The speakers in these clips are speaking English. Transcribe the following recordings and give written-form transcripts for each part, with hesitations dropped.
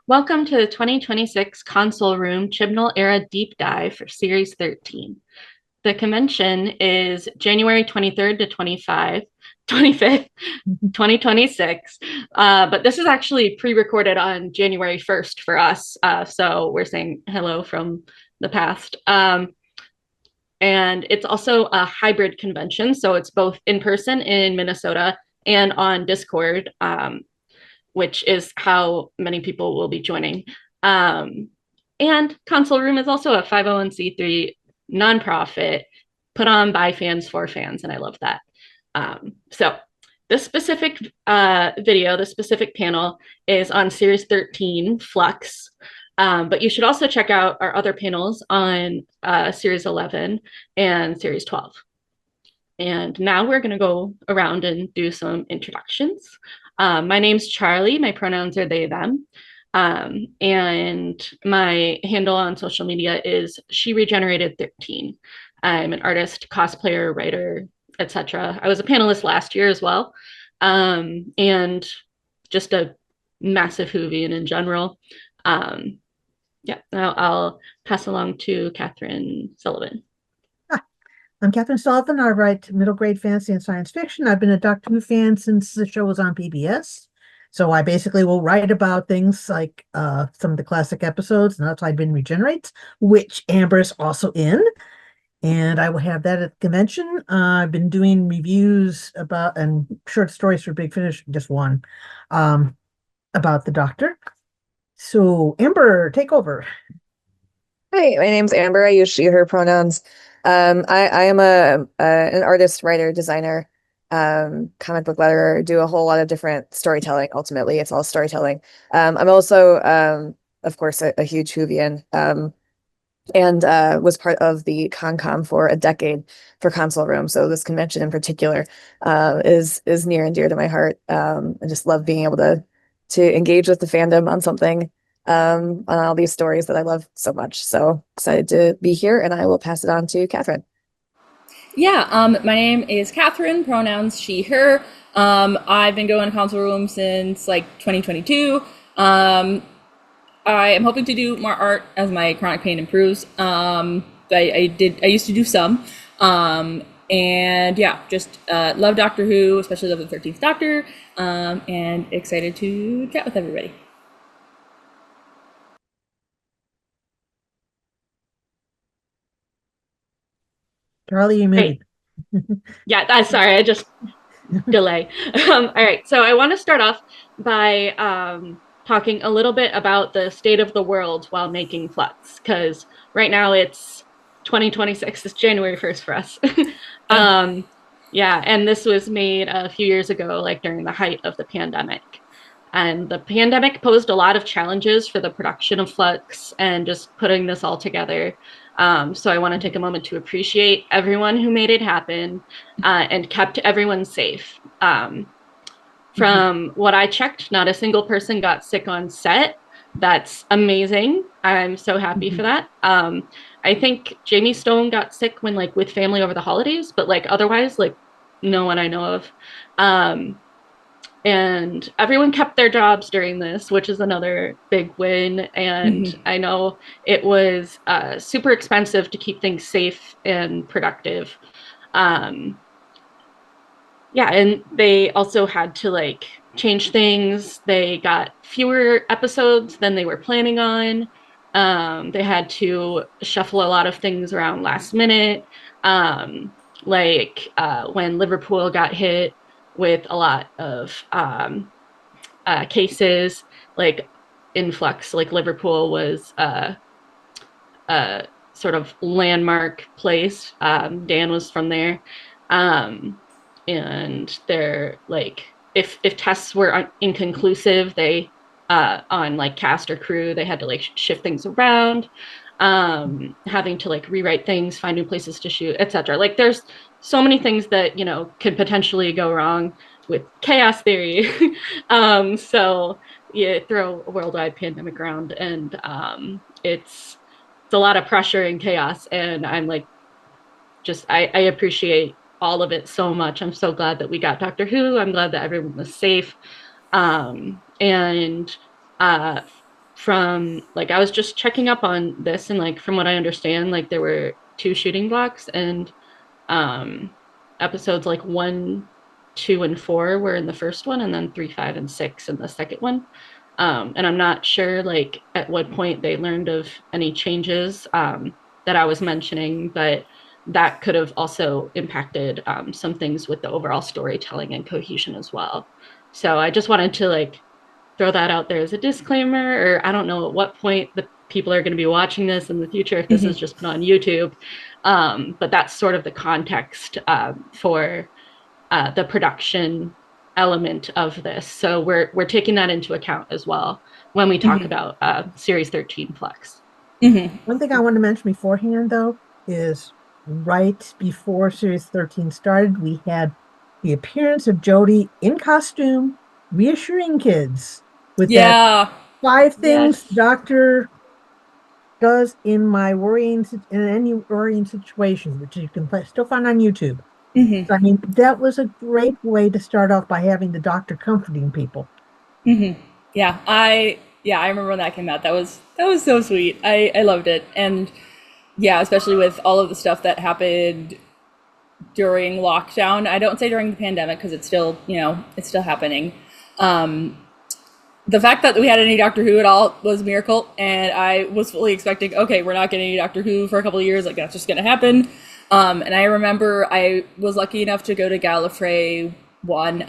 Welcome to the 2026 Console Room Chibnall-Era Deep Dive for Series 13. The convention is January 23rd to 25th, 2026. But this is actually pre-recorded on January 1st for us. So we're saying hello from the past. And it's also a hybrid convention. So it's both in person in Minnesota and on Discord, which is how many people will be joining. And Console Room is also a 501c3 nonprofit put on by fans for fans, and I love that. So this specific video, the specific panel is on Series 13, Flux, but you should also check out our other panels on Series 11 and Series 12. And now we're going to go around and do some introductions. My name's Charlie. My pronouns are they, them. And my handle on social media is She Regenerated 13. I'm an artist, cosplayer, writer, etc. I was a panelist last year as well. And just a massive Whovian in general. Yeah, now I'll pass along to Katherine Sullivan. I'm Katherine Sullivan. I write middle grade fantasy and science fiction. I've been a Doctor Who fan since the show was on PBS. So I basically will write about things like some of the classic episodes, and that's why I've been Regenerates, which Amber is also in. And I will have that at the convention. I've been doing reviews about and short stories for Big Finish, just one, about the Doctor. So Amber, take over. Hi, my name's Amber. I use she, her pronouns. I am an artist, writer, designer, comic book letterer, do a whole lot of different storytelling. Ultimately, it's all storytelling. I'm also, of course, a huge Whovian, and was part of the ConCom for a decade for Console Room. So this convention in particular is near and dear to my heart. I just love being able to engage with the fandom on something. On all these stories that I love so much. So excited to be here, and I will pass it on to Kathryn. Yeah, my name is Katherine, pronouns she, her. I've been going to Console Room since like 2022. I am hoping to do more art as my chronic pain improves. I used to do some. And yeah, just love Doctor Who, especially love the 13th Doctor, and excited to chat with everybody. Charlie, you muted. Yeah, that's sorry. I just delay. All right. So I want to start off by talking a little bit about the state of the world while making Flux, because right now it's 2026. It's January 1st for us. Yeah, and this was made a few years ago, like during the height of the pandemic. And the pandemic posed a lot of challenges for the production of Flux and just putting this all together. So I want to take a moment to appreciate everyone who made it happen and kept everyone safe. From what I checked, not a single person got sick on set. That's amazing. I'm so happy for that. I think Jamie Stone got sick when with family over the holidays, but otherwise no one I know of. And everyone kept their jobs during this, which is another big win. And I know it was super expensive to keep things safe and productive. Yeah, and they also had to change things. They got fewer episodes than they were planning on. They had to shuffle a lot of things around last minute. When Liverpool got hit with a lot of cases, influx, Liverpool was a sort of landmark place. Dan was from there. And they're if tests were inconclusive, they on cast or crew, they had to shift things around, having to rewrite things, find new places to shoot, etc. There's so many things that could potentially go wrong with chaos theory. So you throw a worldwide pandemic around, and it's a lot of pressure and chaos, and I'm I appreciate all of it so much. I'm so glad that we got Doctor Who. I'm glad that everyone was safe. And from like I was just checking up on this, and like from what I understand, like there were 2 shooting blocks, and um episodes like 1, 2, and 4 were in the first one, and then 3, 5, and 6 in the second one. And I'm not sure like at what point they learned of any changes that I was mentioning, but that could have also impacted some things with the overall storytelling and cohesion as well. So I just wanted to like throw that out there as a disclaimer, or I don't know at what point the people are going to be watching this in the future if this is just put on YouTube. But that's sort of the context for the production element of this. So we're taking that into account as well when we talk about Series 13 Flux. One thing I want to mention beforehand, though, is right before Series 13 started, we had the appearance of Jodie in costume, reassuring kids with that 5 things doctor does in my in any worrying situation, which you can still find on YouTube. So, I mean, that was a great way to start off by having the doctor comforting people. Yeah, I remember when that came out. That was so sweet. I loved it. And yeah, especially with all of the stuff that happened during lockdown. I don't say during the pandemic because it's still, it's still happening. The fact that we had any Doctor Who at all was a miracle, and I was fully expecting, okay, we're not getting any Doctor Who for a couple of years, like that's just gonna happen. And I remember I was lucky enough to go to Gallifrey 1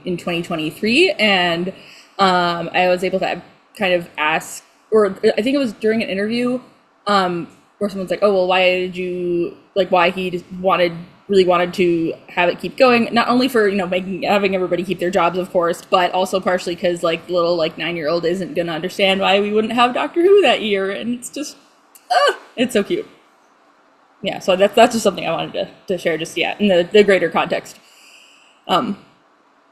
in 2023, and I was able to kind of ask, or I think it was during an interview, where someone's like, oh, well, why he just really wanted to have it keep going, not only for, having everybody keep their jobs, of course, but also partially because like the little 9-year-old isn't gonna understand why we wouldn't have Doctor Who that year, and it's just, it's so cute. Yeah, so that's just something I wanted to share, just in the greater context. Yeah,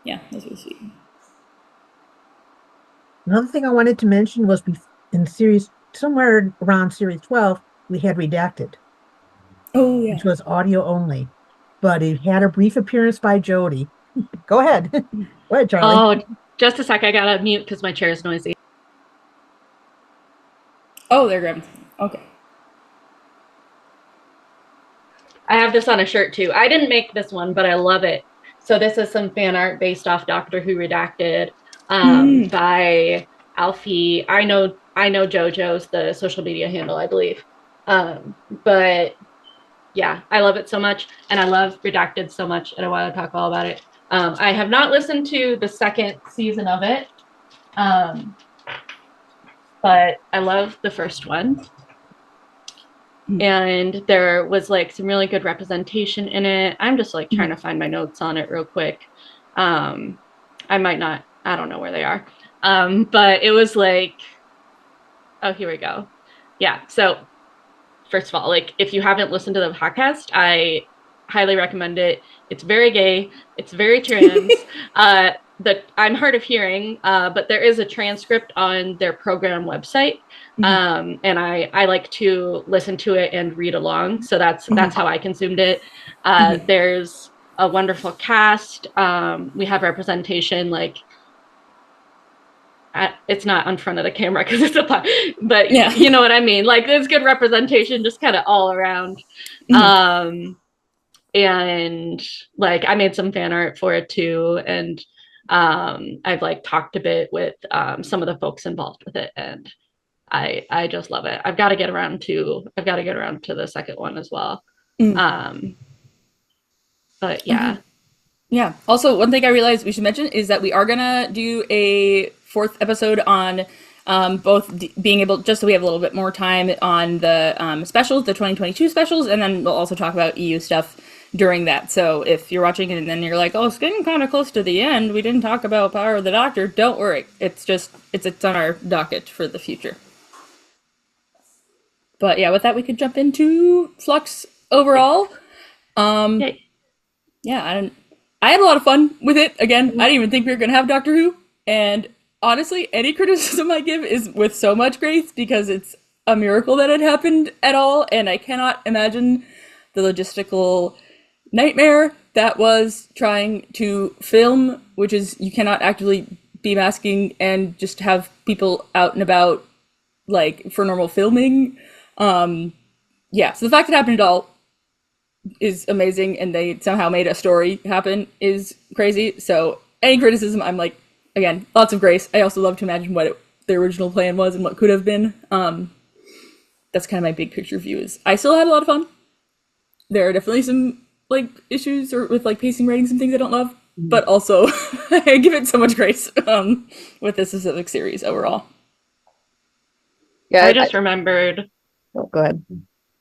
that's really sweet. Another thing I wanted to mention was in somewhere around Series 12, we had Redacted. Oh, yeah. Which was audio only, but it had a brief appearance by Jodie. Go ahead. Go ahead, Charlie. Oh, just a sec. I gotta mute because my chair is noisy. Oh, they're grabbing. Okay. I have this on a shirt too. I didn't make this one, but I love it. So this is some fan art based off Doctor Who Redacted by Alfie. I know JoJo's the social media handle, I believe. But yeah, I love it so much, and I love Redacted so much, and I want to talk all about it. I have not listened to the second season of it, but I love the first one. And there was some really good representation in it. I'm just trying to find my notes on it real quick. I might not, I don't know where they are. But it was oh, here we go. Yeah. So first of all, if you haven't listened to the podcast, I highly recommend it. It's very gay. It's very trans. I'm hard of hearing, but there is a transcript on their program website. And I like to listen to it and read along. So that's how I consumed it. There's a wonderful cast. We have representation, it's not in front of the camera because it's but yeah. You know what I mean? There's good representation just kind of all around. And I made some fan art for it too. And I've talked a bit with some of the folks involved with it, and I just love it. I've got to get around to the second one as well. But yeah. Yeah. Also, one thing I realized we should mention is that we are gonna do a 4th episode on both being able, just so we have a little bit more time on the specials, the 2022 specials, and then we'll also talk about EU stuff during that. So if you're watching it and then you're like, oh, it's getting kind of close to the end, we didn't talk about Power of the Doctor, don't worry. It's on our docket for the future. But yeah, with that, we could jump into Flux overall. Yeah, I had a lot of fun with it. Again, I didn't even think we were going to have Doctor Who. And honestly, any criticism I give is with so much grace because it's a miracle that it happened at all. And I cannot imagine the logistical nightmare that was trying to film, which is you cannot actively be masking and just have people out and about like for normal filming. Yeah, so the fact it happened at all is amazing, and they somehow made a story happen is crazy. So any criticism, I'm like, again, lots of grace. I also love to imagine what the original plan was and what could have been. That's kind of my big picture view. Is I still had a lot of fun. There are definitely some like issues or with like pacing, ratings, and things I don't love, but also I give it so much grace with this specific series overall. Yeah, I just remembered. Oh, go ahead.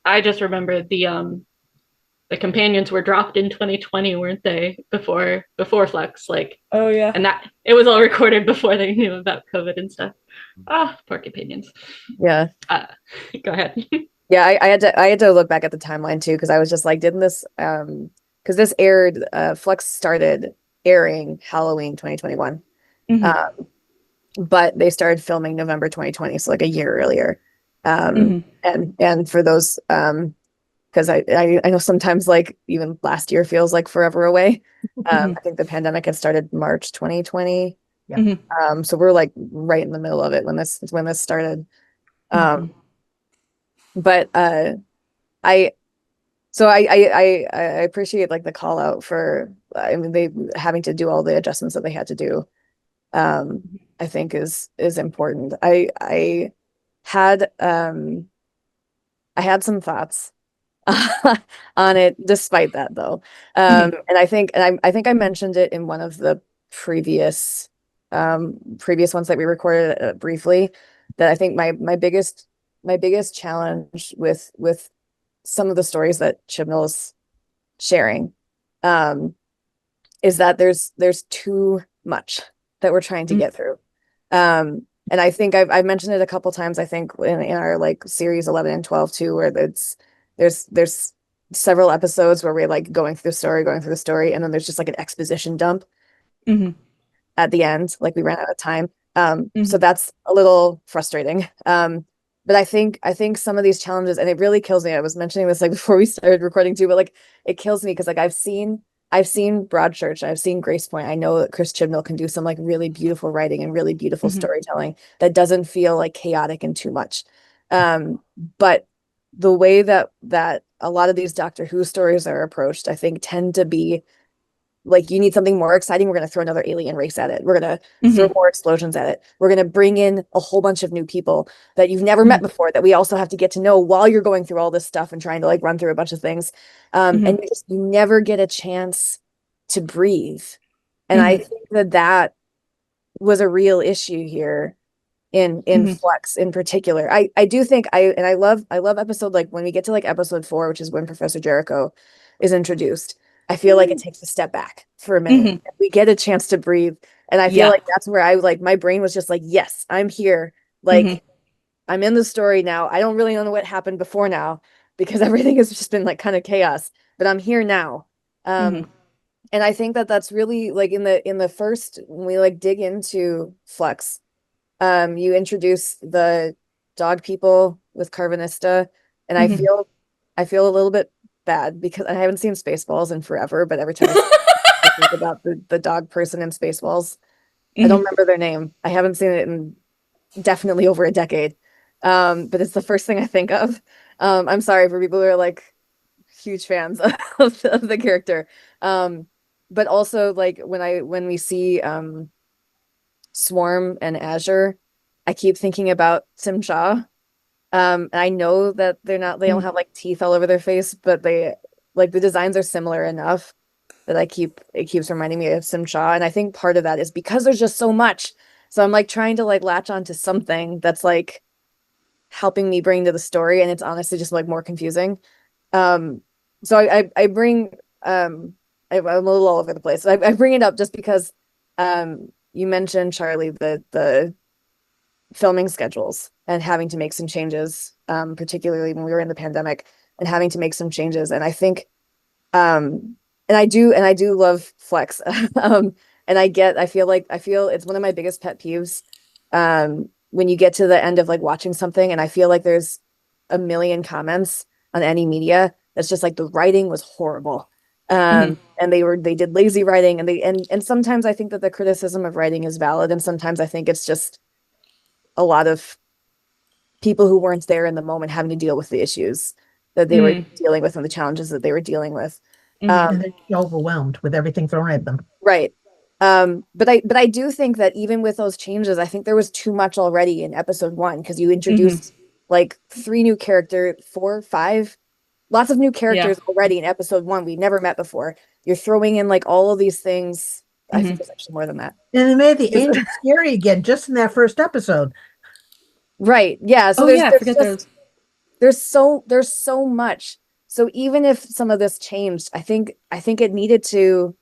I just remembered the companions were dropped in 2020, weren't they? Before Flux, like, Oh yeah. and that it was all recorded before they knew about COVID and stuff. Ah, poor companions. Yeah. Go ahead. Yeah, I had to look back at the timeline too, because I was just like, didn't this because this aired Flux started airing Halloween 2021. Mm-hmm. But they started filming November 2020, so like a year earlier. And for those because I know sometimes like even last year feels like forever away. I think the pandemic had started March 2020. Mm-hmm. So we're like right in the middle of it when this started. But I so I appreciate like the call out for I mean they having to do all the adjustments that they had to do. I think is important. I had some thoughts on it despite that though. And I think I mentioned it in one of the previous ones that we recorded briefly, that I think my biggest challenge with some of the stories that Chibnall's sharing is that there's too much that we're trying to get through. And I think I've mentioned it a couple times, I think in our like series 11 and 12 too, where there's several episodes where we're like going through the story, and then there's just like an exposition dump at the end, like we ran out of time. So that's a little frustrating. But I think some of these challenges, and it really kills me. I was mentioning this like before we started recording too, but like it kills me because like I've seen Broadchurch, I've seen Grace Point. I know that Chris Chibnall can do some like really beautiful writing and really beautiful storytelling that doesn't feel like chaotic and too much. But the way that a lot of these Doctor Who stories are approached, I think tend to be like, you need something more exciting. We're going to throw another alien race at it. We're going to throw more explosions at it. We're going to bring in a whole bunch of new people that you've never met before that we also have to get to know while you're going through all this stuff and trying to like run through a bunch of things. And you never get a chance to breathe. And I think that was a real issue here in Flux in particular. I do think I love episode, like when we get to like episode 4, which is when Professor Jericho is introduced. I feel like it takes a step back for a minute. We get a chance to breathe. And I feel like that's where I like my brain was just like, yes, I'm here. Like I'm in the story now. I don't really know what happened before now because everything has just been like kind of chaos, but I'm here now. And I think that that's really like in the first, when we like dig into Flux, you introduce the dog people with Carvanista, and I feel a little bit bad because I haven't seen Spaceballs in forever, but every time I think about the dog person in Spaceballs, I don't remember their name. I haven't seen it in definitely over a decade. But it's the first thing I think of. I'm sorry for people who are like huge fans of the character. But also like when we see Swarm and Azure, I keep thinking about Sim Shaw. And I know that they don't have like teeth all over their face, but they like the designs are similar enough that it keeps reminding me of Sim Shaw. And I think part of that is because there's just so much. So I'm like trying to like latch onto something that's like helping me bring to the story, and it's honestly just like more confusing. So I bring I'm a little all over the place. I bring it up just because you mentioned, Charlie, the filming schedules and having to make some changes, particularly when we were in the pandemic, and having to make some changes. And I think and I do love Flex. And I feel it's one of my biggest pet peeves when you get to the end of like watching something and I feel like there's a million comments on any media that's just like the writing was horrible. And they did lazy writing, and sometimes I think that the criticism of writing is valid, and sometimes I think it's just a lot of people who weren't there in the moment having to deal with the issues that they were dealing with and the challenges that they were dealing with. And they're overwhelmed with everything thrown at them. Right. But I do think that even with those changes, I think there was too much already in episode 1 because you introduced like 3 new characters, 4, 5, lots of new characters already in episode 1 we never met before. You're throwing in like all of these things. I think there's actually more than that. And they made the angel scary again just in that first episode. Right. Yeah. So there's so much. So even if some of this changed, I think it needed to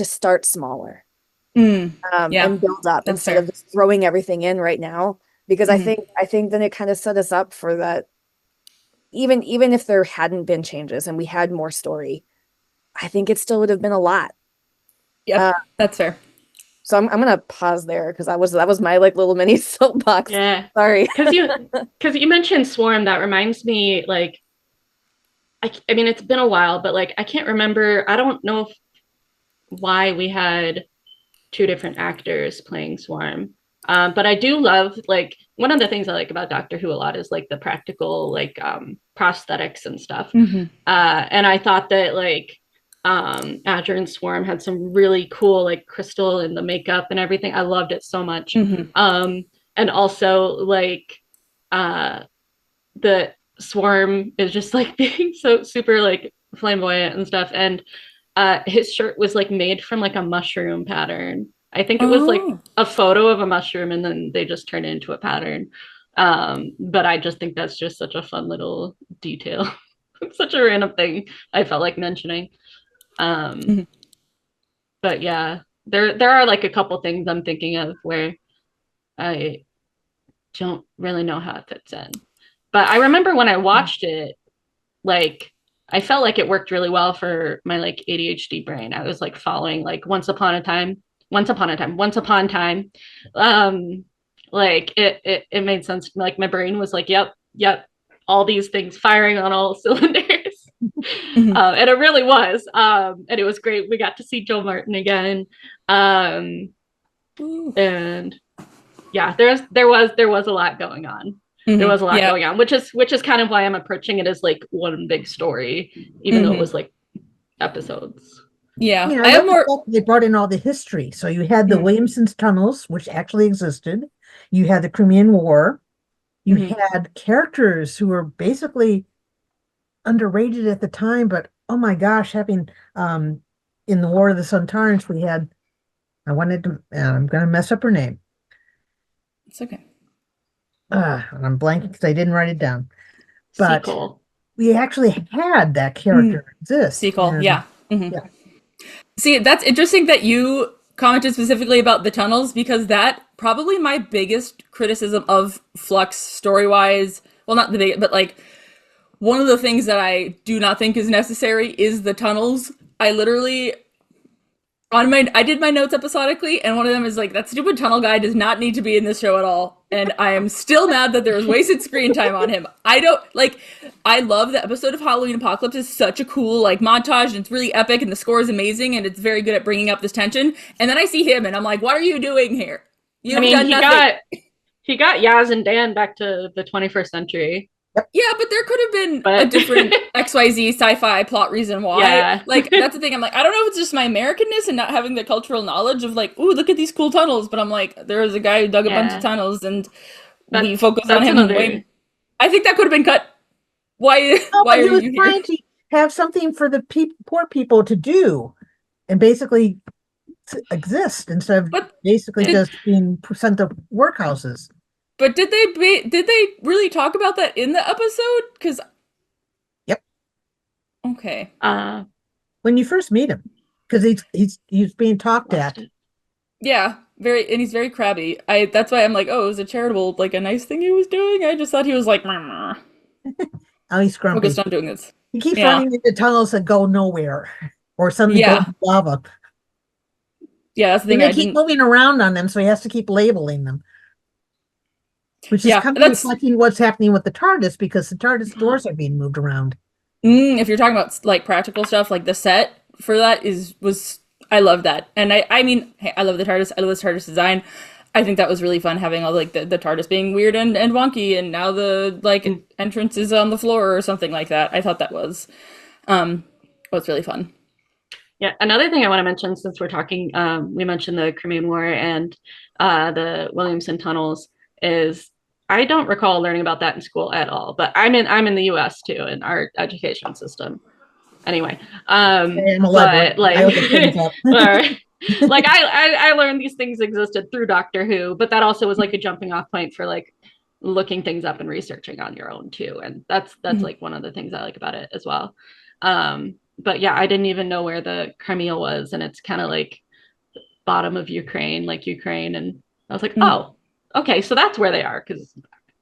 start smaller and build up instead of just throwing everything in right now. Because I think then it kind of set us up for that. Even if there hadn't been changes and we had more story, I think it still would have been a lot. Yeah, that's fair. So I'm gonna pause there because that was my like little mini soapbox. Yeah, sorry. Because you mentioned Swarm, that reminds me, like, I mean it's been a while, but like I can't remember. I don't know why we had 2 different actors playing Swarm, but I do love, like, one of the things I like about Doctor Who a lot is like the practical, like, prosthetics and stuff. And I thought that like Azure and Swarm had some really cool like crystal in the makeup and everything. I loved it so much. And also like the Swarm is just like being so super like flamboyant and stuff, and his shirt was like made from like a mushroom pattern. I think it was like a photo of a mushroom and then they just turned it into a pattern. But I just think that's just such a fun little detail. Such a random thing I felt like mentioning. But yeah, there are like a couple things I'm thinking of where I don't really know how it fits in. But I remember when I watched it, like I felt like it worked really well for my like ADHD brain. I was like following like once upon time. Like it made sense. Like my brain was like, yep, all these things firing on all cylinders. And it really was. And it was great. We got to see Joe Martin again. And yeah, there was a lot going on. There was a lot going on, which is kind of why I'm approaching it as like one big story, even though it was like episodes. Yeah, I have more. They brought in all the history. So you had the Williamson's tunnels, which actually existed. You had the Crimean War. You had characters who were basically underrated at the time, but oh my gosh, having in the War of the Sontarans, we had. I'm going to mess up her name. It's okay. And I'm blanking because I didn't write it down. But Sequel. We actually had that character exist. Sequel, yeah. See, that's interesting that you commented specifically about the tunnels, because that probably my biggest criticism of Flux story-wise, well, not the big, but like one of the things that I do not think is necessary is the tunnels. I literally I did my notes episodically, and one of them is like, that stupid tunnel guy does not need to be in this show at all. And I am still mad that there was wasted screen time on him. I love the episode of Halloween Apocalypse. Is such a cool like montage, and it's really epic, and the score is amazing, and it's very good at bringing up this tension. And then I see him, and I'm like, what are you doing here? You've done nothing. He got Yaz and Dan back to the 21st century. Yeah, but there could have been a different XYZ sci-fi plot reason why. Yeah. Like, that's the thing. I'm like, I don't know if it's just my Americanness and not having the cultural knowledge of like, ooh, look at these cool tunnels. But I'm like, there was a guy who dug a bunch of tunnels, and we focused on him. I think that could have been cut. Why are you here? He was trying to have something for the poor people to do and basically exist instead of basically just being sent to workhouses. But did they really talk about that in the episode? Because okay, when you first meet him, because he's being talked at. Yeah, and he's very crabby. That's why I'm like, oh, it was a charitable, like a nice thing he was doing. I just thought he was like, oh, he's grumpy. Focused on doing this. He keeps running into tunnels that go nowhere, or suddenly go into lava. Yeah, that's the thing. They keep moving around on them, so he has to keep labeling them. Which is kind of reflecting what's happening with the TARDIS, because the TARDIS doors are being moved around. If you're talking about like practical stuff, like the set for that was I love that, and I mean, hey, I love the TARDIS. I love the TARDIS design. I think that was really fun having all like the TARDIS being weird and wonky, and now the like entrance is on the floor or something like that. I thought that was really fun. Yeah, another thing I want to mention since we're talking, we mentioned the Crimean War and the Williamson tunnels is I don't recall learning about that in school at all, but I'm in the US too in our education system. Anyway, I'm a but librarian. I look things up. like I learned these things existed through Doctor Who, but that also was like a jumping off point for like looking things up and researching on your own too. And that's like one of the things I like about it as well. But yeah, I didn't even know where the Crimea was, and it's kind of like bottom of Ukraine, like Ukraine. And I was like, oh, okay, so that's where they are, because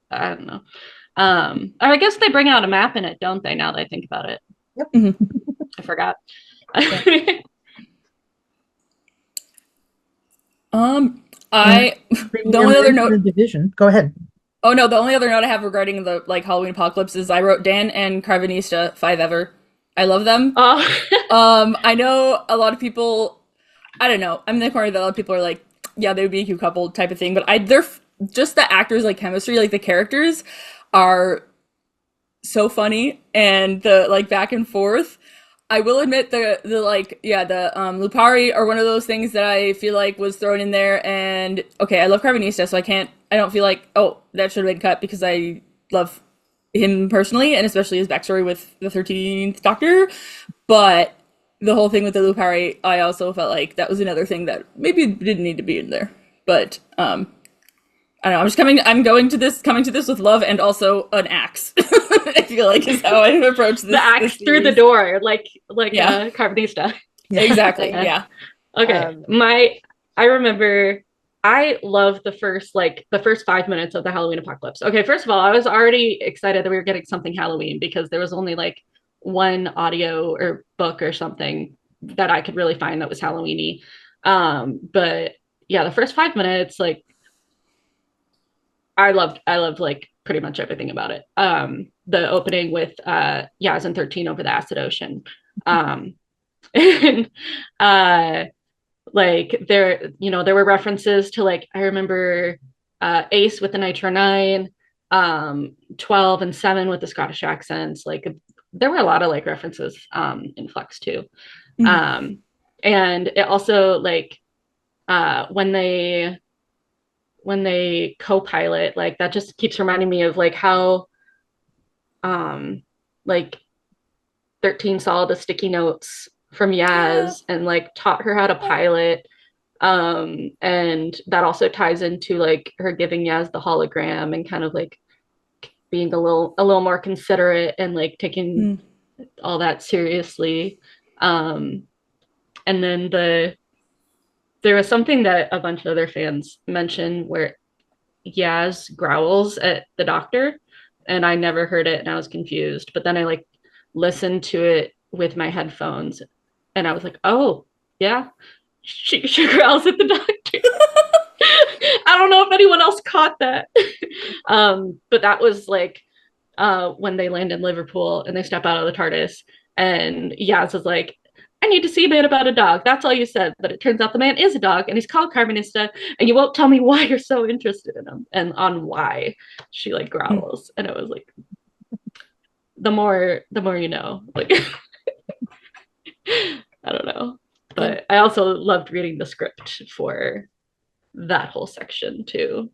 I don't know. Or I guess they bring out a map in it, don't they? Now that I think about it. Yep. I forgot. The only other note. Division. Go ahead. Oh no, the only other note I have regarding the like Halloween apocalypse is I wrote Dan and Carvanista 5 ever. I love them. I know a lot of people. I don't know. I'm in the corner that a lot of people are like, yeah, they would be a cute couple type of thing. But they're just the actors like chemistry, like the characters are so funny, and the like back and forth. I will admit the Lupari are one of those things that I feel like was thrown in there, and okay, I love Carvanista, so I don't feel like, oh, that should have been cut, because I love him personally, and especially his backstory with the 13th Doctor, but the whole thing with the Lupari, I also felt like that was another thing that maybe didn't need to be in there, but I don't know. I'm coming to this with love and also an axe. I feel like is how I approach this. The axe through the door, like yeah. Carvanista. Exactly. Yeah. Okay. I remember I loved the first 5 minutes of the Halloween apocalypse. Okay, first of all, I was already excited that we were getting something Halloween, because there was only like one audio or book or something that I could really find that was Halloweeny. But yeah, the first 5 minutes, like I loved like pretty much everything about it. The opening with Yaz and 13 over the acid ocean. And like there were references to, like, I remember Ace with the Nitro 9, 12 and 7 with the Scottish accents. Like there were a lot of like references in Flux too. And it also like when they co-pilot, like that just keeps reminding me of like how like 13 saw the sticky notes from Yaz and like taught her how to pilot, and that also ties into like her giving Yaz the hologram and kind of like being a little more considerate and like taking all that seriously. And then there was something that a bunch of other fans mentioned where Yaz growls at the Doctor, and I never heard it and I was confused. But then I like listened to it with my headphones and I was like, oh yeah, she growls at the Doctor. I don't know if anyone else caught that. But that was like when they land in Liverpool and they step out of the TARDIS, and Yaz is like, I need to see a man about a dog. That's all you said. But it turns out the man is a dog, and he's called Carvanista, and you won't tell me why you're so interested in him and on why she like growls. And it was like, the more you know. Like I don't know. But I also loved reading the script for that whole section too.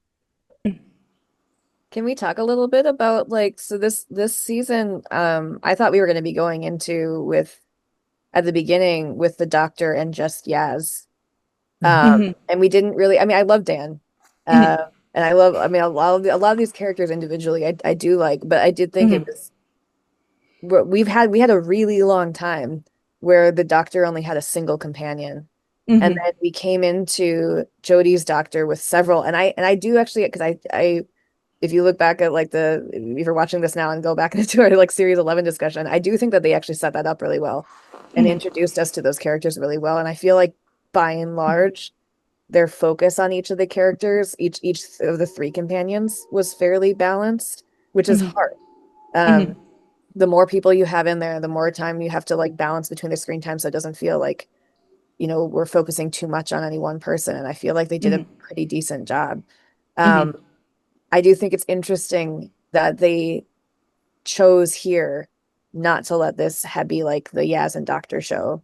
Can we talk a little bit about like, so this season, I thought we were going to be going into with at the beginning with the Doctor and just Yaz. And we didn't really, I mean, I love Dan. And I love, I mean, a lot of these characters individually, I do like, but I did think it was, we had a really long time where the Doctor only had a single companion. And then we came into Jodie's Doctor with several, and I do actually, because I if you look back at like if you're watching this now and go back into our like series 11 discussion, I do think that they actually set that up really well and introduced us to those characters really well. And I feel like by and large, their focus on each of the characters, each of the 3 companions was fairly balanced, which is hard. The more people you have in there, the more time you have to like balance between the screen time, so it doesn't feel like we're focusing too much on any one person. And I feel like they did a pretty decent job. I do think it's interesting that they chose here not to let this be like the Yaz and Doctor show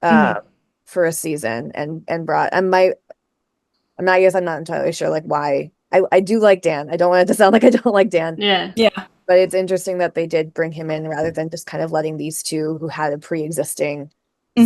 for a season and brought, I guess I'm not entirely sure like why. I do like Dan. I don't want it to sound like I don't like Dan. Yeah. But it's interesting that they did bring him in rather than just kind of letting these two who had a pre-existing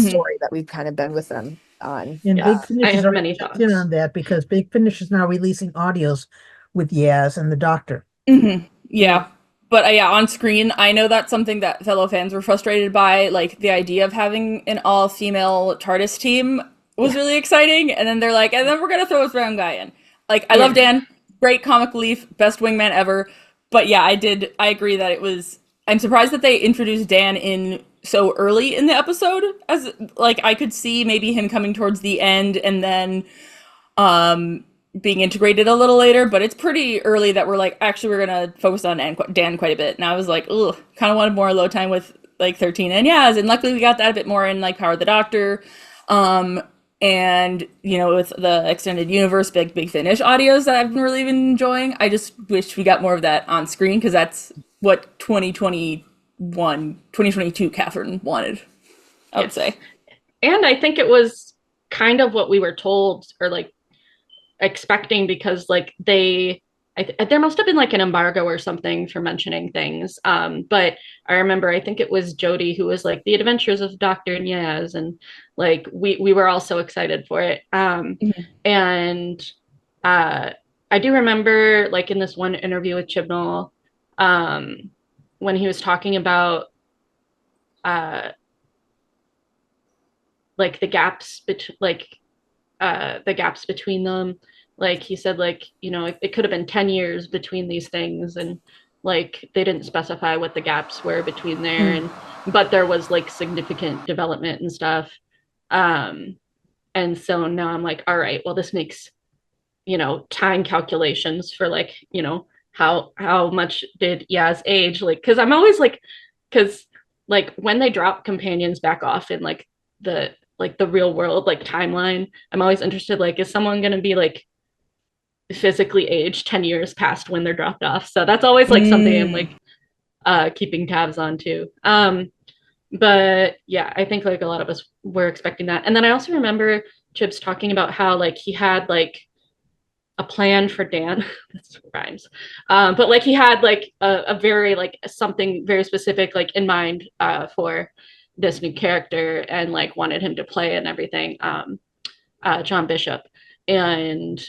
story that we've kind of been with them on. And Big Finish I is have many already thoughts in on that because Big Finish is now releasing audios with Yaz and the Doctor. Yeah. But yeah, on screen, I know that's something that fellow fans were frustrated by. Like, the idea of having an all-female TARDIS team was really exciting. And then they're like, and then we're going to throw a brown guy in. Like, I love Dan. Great comic relief. Best wingman ever. But yeah, I agree that it was... I'm surprised that they introduced Dan in so early in the episode. As like, I could see maybe him coming towards the end and then being integrated a little later, but it's pretty early that we're like, actually, we're going to focus on Dan quite a bit. And I was like, ugh, kind of wanted more alone time with like 13 and Yaz. And luckily we got that a bit more in like Power of the Doctor. And, with the extended universe, Big Finish audios that I've been really been enjoying. I just wish we got more of that on screen because that's what 2022 Katherine wanted, I would say. And I think it was kind of what we were told or like expecting because like there must have been like an embargo or something for mentioning things. But I remember, I think it was Jodie who was like the adventures of Dr. and Yaz. And like, we were all so excited for it. And I do remember like in this one interview with Chibnall, when he was talking about like the gaps between them. Like he said, like, it could have been 10 years between these things. And like, they didn't specify what the gaps were between there. But there was like significant development and stuff. And so now I'm like, all right, well, this makes, time calculations for like, how much did Yaz age? Like, cause I'm always like, cause like when they drop companions back off in like the real world, like timeline, I'm always interested, like, is someone going to be like physically aged 10 years past when they're dropped off? So that's always like something I'm like keeping tabs on too. But yeah, I think like a lot of us were expecting that. And then I also remember Chibs talking about how like he had like a plan for Dan. That's rhymes. But like he had like a very like something very specific like in mind for this new character and like wanted him to play and everything. John Bishop. And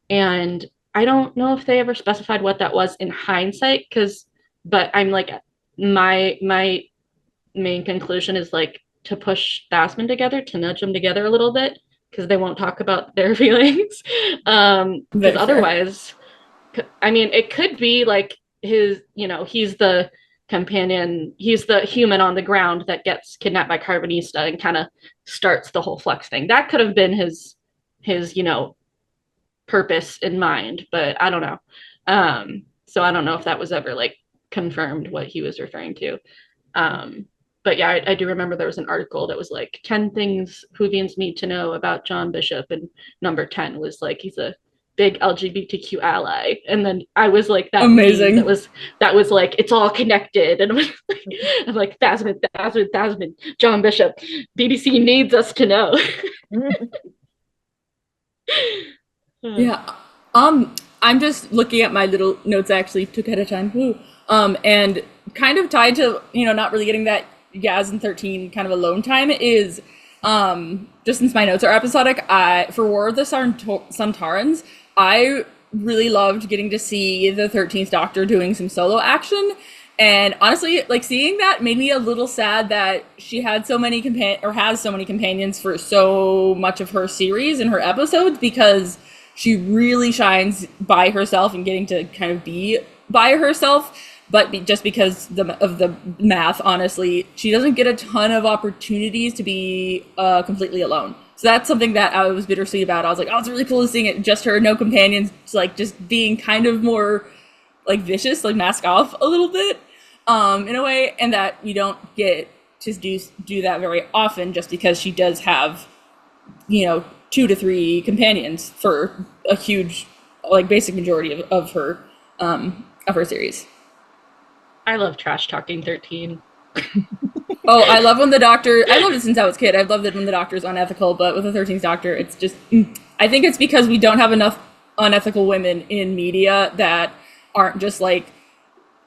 I don't know if they ever specified what that was in hindsight, but I'm like, my main conclusion is like to push Thasman together, to nudge them together a little bit, because they won't talk about their feelings. Because otherwise, I mean, it could be like he's the companion, he's the human on the ground that gets kidnapped by Carbonista and kind of starts the whole Flux thing. That could have been his purpose in mind, but I don't know. So I don't know if that was ever like confirmed what he was referring to. But yeah, I do remember there was an article that was like 10 things Whovians need to know about John Bishop, and number 10 was like he's a big LGBTQ ally. And then I was like, that amazing. That was like, it's all connected. And I'm like, Thasman, John Bishop, BBC needs us to know. Yeah. I'm just looking at my little notes I actually took ahead of time. And kind of tied to, not really getting that Yaz and 13 kind of alone time is, just since my notes are episodic, for War of the Sontarans, I really loved getting to see the 13th Doctor doing some solo action. And honestly, like seeing that made me a little sad that she had so many has so many companions for so much of her series and her episodes, because she really shines by herself and getting to kind of be by herself. But just because of the math, honestly, she doesn't get a ton of opportunities to be completely alone. So that's something that I was bittersweet about. I was like, oh, it's really cool seeing it, just her, no companions, like just being kind of more like vicious, like mask off a little bit in a way, and that we don't get to do that very often, just because she does have, 2 to 3 companions for a huge, like, basic majority of her series. I love trash talking 13. Oh, I love when the Doctor. I loved it since I was a kid. I loved it when the Doctor's unethical, but with the 13th Doctor, it's just. I think it's because we don't have enough unethical women in media that aren't just like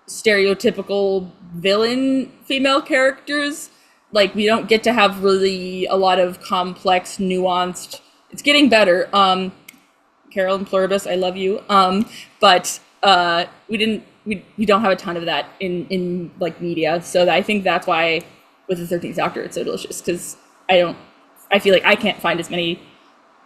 stereotypical villain female characters. Like, we don't get to have really a lot of complex, nuanced. It's getting better. Carol and Pluribus, I love you. But we don't have a ton of that in like media. So I think that's why with the 13th Doctor it's so delicious, because I feel like I can't find as many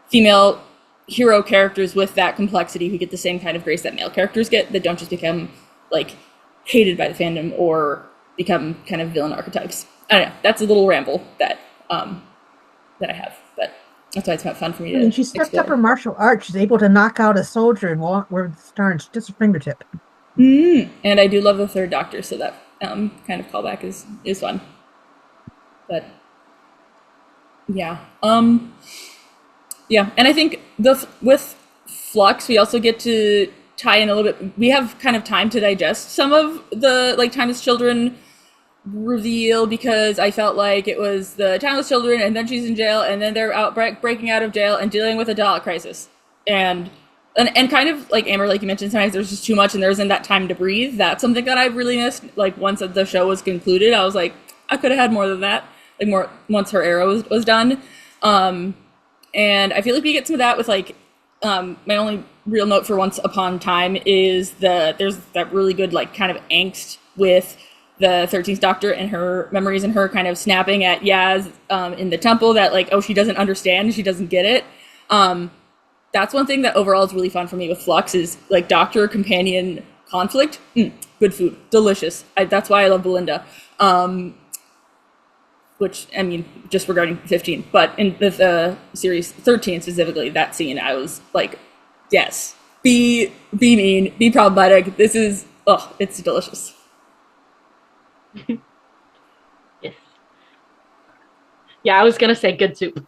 female hero characters with that complexity who get the same kind of grace that male characters get, that don't just become like hated by the fandom or become kind of villain archetypes. I don't know. That's a little ramble that I have, but that's why it's not fun for me to. I mean, she stepped up her martial arts. She's able to knock out a soldier and with stars just a fingertip. And I do love the third Doctor, so that kind of callback is fun. But yeah, yeah, and I think with Flux, we also get to tie in a little bit. We have kind of time to digest some of the like Timeless Children reveal, because I felt like it was the Timeless Children, and then she's in jail, and then they're out breaking out of jail and dealing with a Dalek crisis, and kind of like Amber, like you mentioned, sometimes there's just too much and there isn't that time to breathe. That's something that I really missed. Like, once the show was concluded, I was like, I could have had more than that. Like, more once her era was done. And I feel like we get some of that with like my only real note for Once Upon Time is there's that really good like kind of angst with the 13th Doctor and her memories, and her kind of snapping at Yaz in the temple, that like, oh, she doesn't understand, she doesn't get it. That's one thing that overall is really fun for me with Flux, is like Doctor companion conflict. Good food, delicious. That's why I love Belinda. Which, I mean, just regarding 15, but in the series 13 specifically, that scene, I was like, yes, be mean, be problematic. This is, it's delicious. Yes. Yeah, I was gonna say good soup.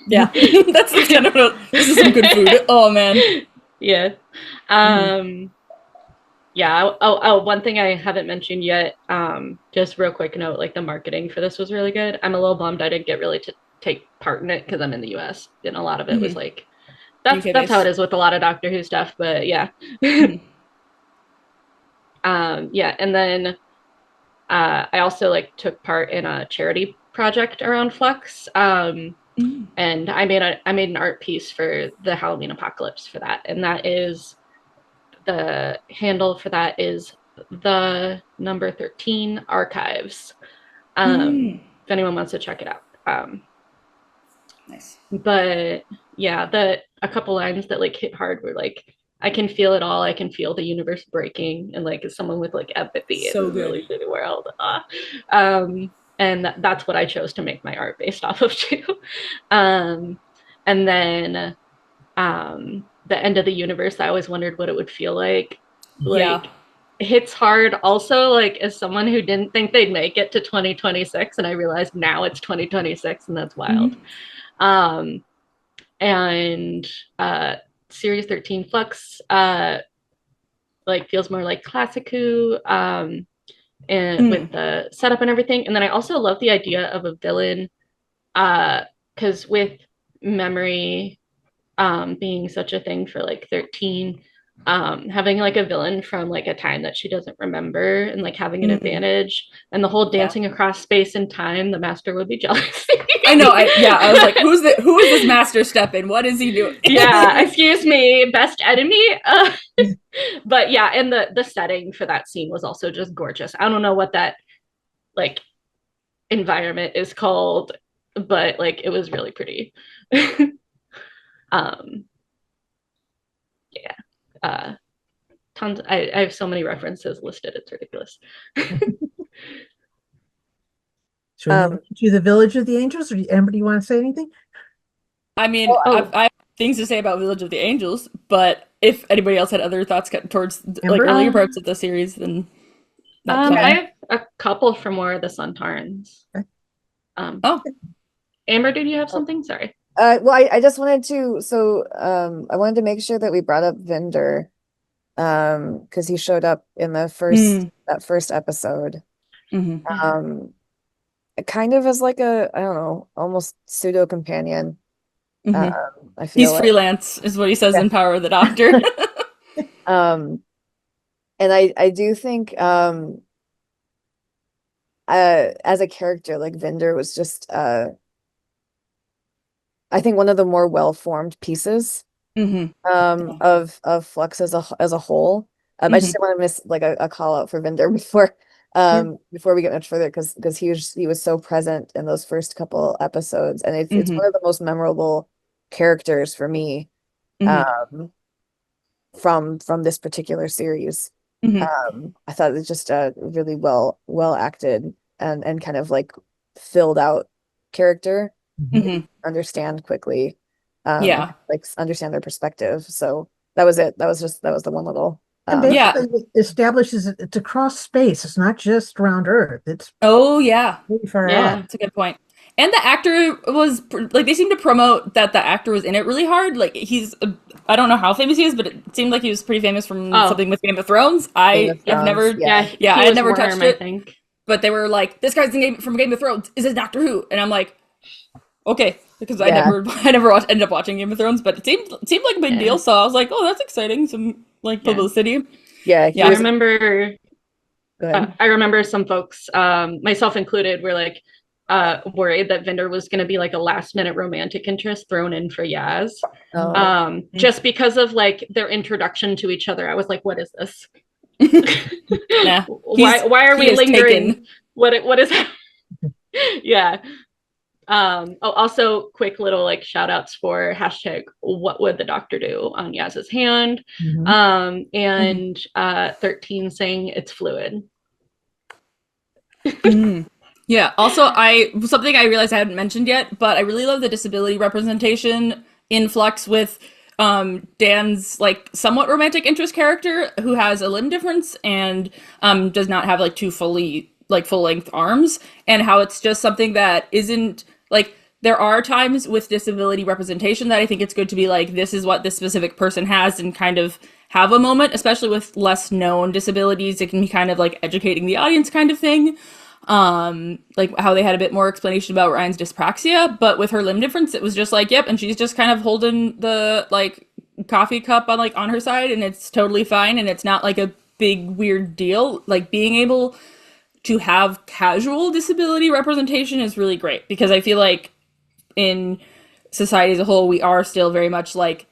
Yeah, that's kind of this is some good food. Oh man. Yeah. Yeah. One thing I haven't mentioned yet, just real quick note, like the marketing for this was really good. I'm a little bummed I didn't get really to take part in it because I'm in the US, and a lot of it was like, that's how it is with a lot of Doctor Who stuff, but yeah. Yeah, and then I also like took part in a charity project around Flux. And I made an art piece for the Halloween Apocalypse for that, and that is, the handle for that is the number 13 archives. If anyone wants to check it out. Nice. But yeah, a couple lines that like hit hard were like, I can feel it all. I can feel the universe breaking, and like, as someone with like empathy So in a really shitty world. And that's what I chose to make my art based off of too. And then the end of the universe, I always wondered what it would feel like. Like, it hits hard also, like, as someone who didn't think they'd make it to 2026, and I realized now it's 2026, and that's wild. And series 13 Flux like feels more like classic Who, and with the setup and everything. And then I also love the idea of a villain, because with memory being such a thing for like 13, having like a villain from like a time that she doesn't remember, and like having an advantage, and the whole dancing across space and time, the Master would be jealous. I know. I was like, who is this Master stepping? What is he doing? Yeah, excuse me, best enemy. But yeah, and the setting for that scene was also just gorgeous. I don't know what that like environment is called, but like, it was really pretty. Yeah. Tons. I have so many references listed, it's ridiculous. Should we move to the Village of the Angels, or Amber, do you want to say anything? I mean, I have things to say about Village of the Angels, but if anybody else had other thoughts towards like earlier parts of the series, then That's I fine. have a couple from War of the Suntarns. Okay. Oh. Amber, did you have something? Sorry. Well, I just wanted to, I wanted to make sure that we brought up Vinder, because he showed up in the that first episode, Mm-hmm. kind of as like I don't know, almost pseudo companion. Mm-hmm. I He's feel like, freelance, is what he says yeah. in Power of the Doctor. And I do think, as a character, like Vinder was just, I think one of the more well-formed pieces Mm-hmm. of Flux as a whole. I just didn't want to miss like a call out for Vinder before we get much further, because he was so present in those first couple episodes, and it's Mm-hmm. one of the most memorable characters for me, Mm-hmm. from this particular series. Mm-hmm. I thought it was just a really well acted and kind of like filled out character. That you Mm-hmm. understand quickly, Yeah. like understand their perspective. So that was it. That was the one little, And Yeah. basically it establishes it's across space. It's not just around Earth. It's Oh, yeah. pretty far Yeah. out. That's a good point. And the actor was like, they seemed to promote that the actor was in it really hard. Like I don't know how famous he is, but it seemed like he was pretty famous from something with Game of Thrones. Game I of have never, Thrones, yeah. He I had was never Worm, touched I it. think. But they were like, this guy's from Game of Thrones. Is it Doctor Who? And I'm like, okay, because I Yeah. never ended up watching Game of Thrones, but it seemed like a big Yeah. deal. So I was like, oh, that's exciting. Some like Yeah. publicity. Yeah, he Yeah. I was remember good. I remember some folks, myself included, were like worried that Vinder was going to be like a last minute romantic interest thrown in for Yaz. Oh. Just because of like their introduction to each other. I was like, what is this? Nah, why are he we is lingering? taken. What is yeah. Also quick little like shout outs for hashtag what would the doctor do on Yaz's hand. Mhm. And 13 saying it's fluid. Yeah. Also, something I realized I hadn't mentioned yet, but I really love the disability representation in Flux with Dan's like somewhat romantic interest character who has a limb difference and does not have like two full length arms, and how it's just something that isn't like, there are times with disability representation that I think it's good to be like, this is what this specific person has, and kind of have a moment, especially with less known disabilities. It can be kind of like educating the audience kind of thing. Like how they had a bit more explanation about Ryan's dyspraxia, but with her limb difference, it was just like, yep, and she's just kind of holding the like coffee cup on her side, and it's totally fine, and it's not like a big weird deal. Like being able to have casual disability representation is really great, because I feel like in society as a whole, we are still very much like,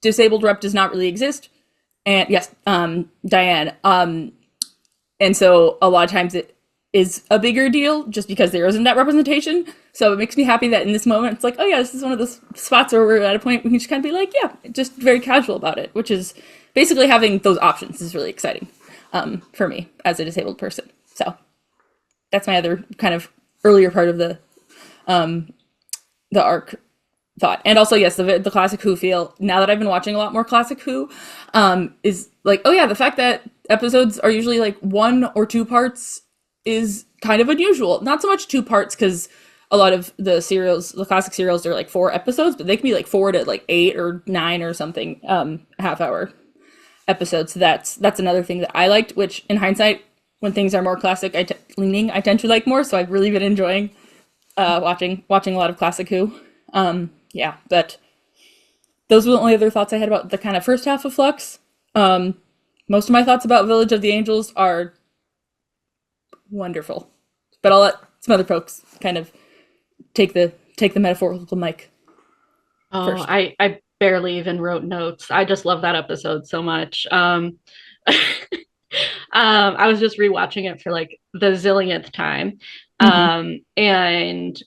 disabled rep does not really exist. And yes, Diane. And so a lot of times it is a bigger deal just because there isn't that representation. So it makes me happy that in this moment, it's like, oh yeah, this is one of those spots where we're at a point we can just kind of be like, yeah, just very casual about it, which is basically having those options is really exciting for me as a disabled person. So that's my other kind of earlier part of the arc thought. And also, yes, the classic Who feel, now that I've been watching a lot more classic Who, is like, oh yeah, the fact that episodes are usually like 1 or 2 parts is kind of unusual. Not so much 2 parts, because a lot of the classic serials are like 4 episodes, but they can be like 4 to like 8 or 9 or something, half-hour episodes. So that's another thing that I liked, which in hindsight, when things are more classic leaning, I tend to like more. So I've really been enjoying watching a lot of classic Who. Yeah, but those were the only other thoughts I had about the kind of first half of Flux. Most of my thoughts about Village of the Angels are wonderful, but I'll let some other folks kind of take the metaphorical mic. First. I barely even wrote notes. I just love that episode so much. I was just rewatching it for like the zillionth time. And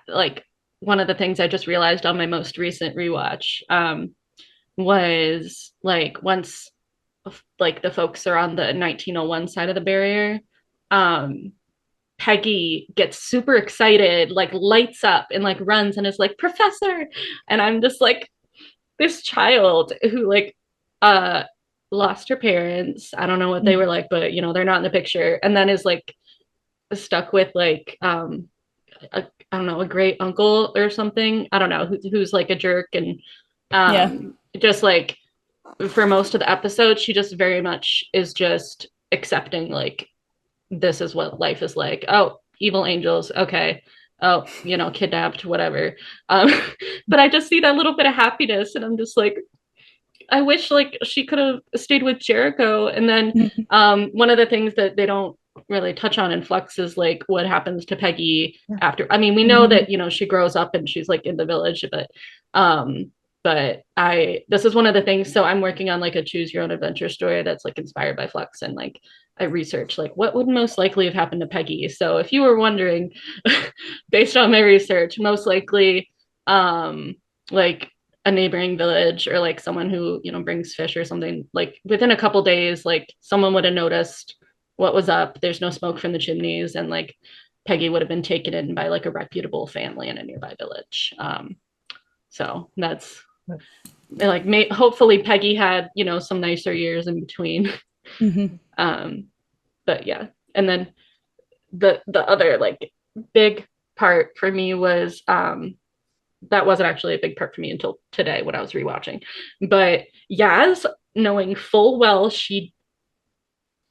like one of the things I just realized on my most recent rewatch was like, once like the folks are on the 1901 side of the barrier, Peggy gets super excited, like lights up and like runs and is like, Professor. And I'm just like, this child who like lost her parents. I don't know what they were like, but you know, they're not in the picture. And then is like stuck with like I don't know, a great uncle or something. I don't know, who's like a jerk and Yeah. just like for most of the episode, she just very much is just accepting like this is what life is like. Oh, evil angels, okay. Oh, you know, kidnapped, whatever. Um, but I just see that little bit of happiness, and I'm just like, I wish like she could have stayed with Jericho. And then one of the things that they don't really touch on in Flux is like what happens to Peggy after. I mean, we know that, you know, she grows up and she's like in the village, um but this is one of the things. So I'm working on like a choose your own adventure story that's like inspired by Flux, and like I researched like what would most likely have happened to Peggy. So if you were wondering, based on my research, most likely like a neighboring village or like someone who, you know, brings fish or something, like within a couple days, like someone would have noticed what was up. There's no smoke from the chimneys, and like Peggy would have been taken in by like a reputable family in a nearby village. So that's like hopefully Peggy had, you know, some nicer years in between. But yeah. And then the other like big part for me was that wasn't actually a big part for me until today when I was rewatching. But Yaz, knowing full well she'd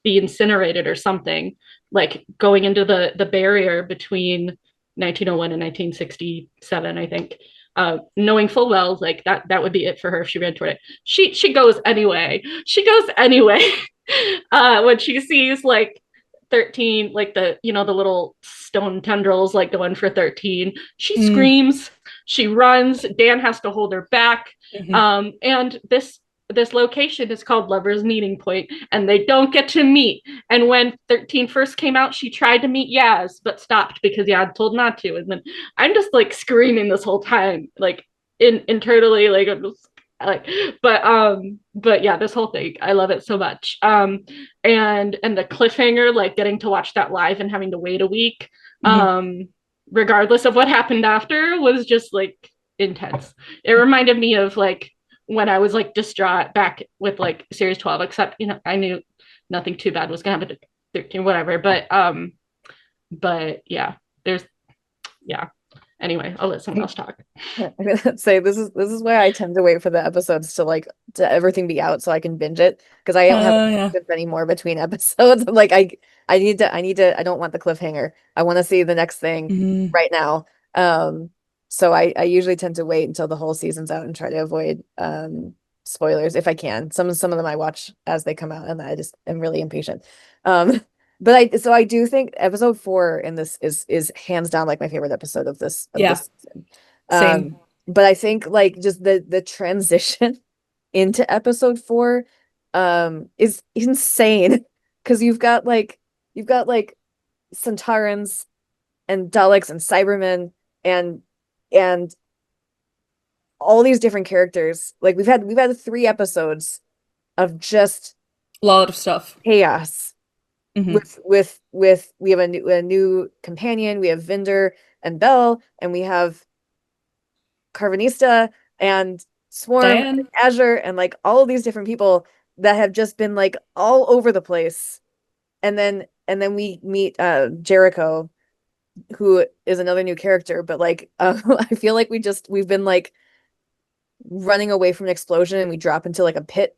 be incinerated or something, like going into the barrier between 1901 and 1967, I think, knowing full well like that would be it for her if she ran toward it. She goes anyway. She goes anyway. When she sees like 13, like the, you know, the little stone tendrils like going for 13, she screams, she runs. Dan has to hold her back. And this location is called Lover's Meeting Point, and they don't get to meet. And when 13 first came out, she tried to meet Yaz, but stopped because Yaz told not to. And then I'm just like screaming this whole time, like internally, like I'm just like, but yeah, this whole thing, I love it so much. And the cliffhanger, like getting to watch that live and having to wait a week, regardless of what happened after, was just like intense. It reminded me of like when I was like distraught back with like series 12, except, you know, I knew nothing too bad was gonna happen to 13, whatever. But yeah, anyway, I'll let someone else talk. I'm gonna say this is why I tend to wait for the episodes to everything be out so I can binge it, because I don't have any more between episodes. Like I need to I don't want the cliffhanger. I want to see the next thing right now. So I usually tend to wait until the whole season's out and try to avoid spoilers if I can. Some of them I watch as they come out, and I just am really impatient. But I do think episode 4 in this is hands down like my favorite episode of this season. Same. But I think like just the transition into episode 4 is insane, because you've got like Centaurans and Daleks and Cybermen and all these different characters. Like we've had 3 episodes of just a lot of stuff, chaos. With we have a new companion. We have Vinder and Belle, and we have Carvanista and Swarm and Azure, and like all of these different people that have just been like all over the place. And then we meet Jericho, who is another new character, but like I feel like we've been like running away from an explosion, and we drop into like a pit.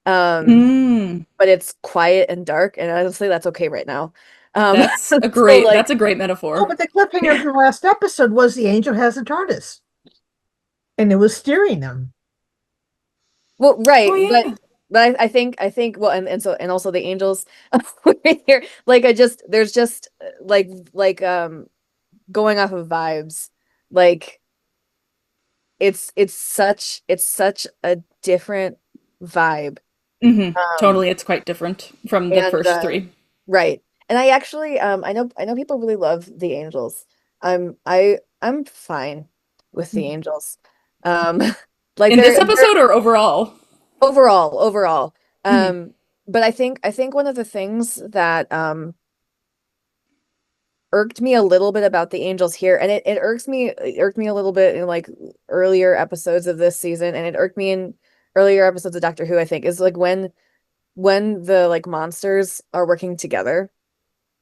But it's quiet and dark, and honestly that's okay right now. That's a great that's a great metaphor. Oh, but the cliffhanger of the last episode was the angel has a TARDIS, and it was steering them. Well, right. But I think well, and also the angels here, like there's just like going off of vibes, like it's such a different vibe. Totally, it's quite different from the first 3. Right. And I actually I know people really love the angels. I'm fine with the angels. Like in this episode or overall? Overall. But I think one of the things that irked me a little bit about the angels here, and it irked me a little bit in like earlier episodes of this season, and it irked me in earlier episodes of Doctor Who, I think, is like when when the like monsters are working together,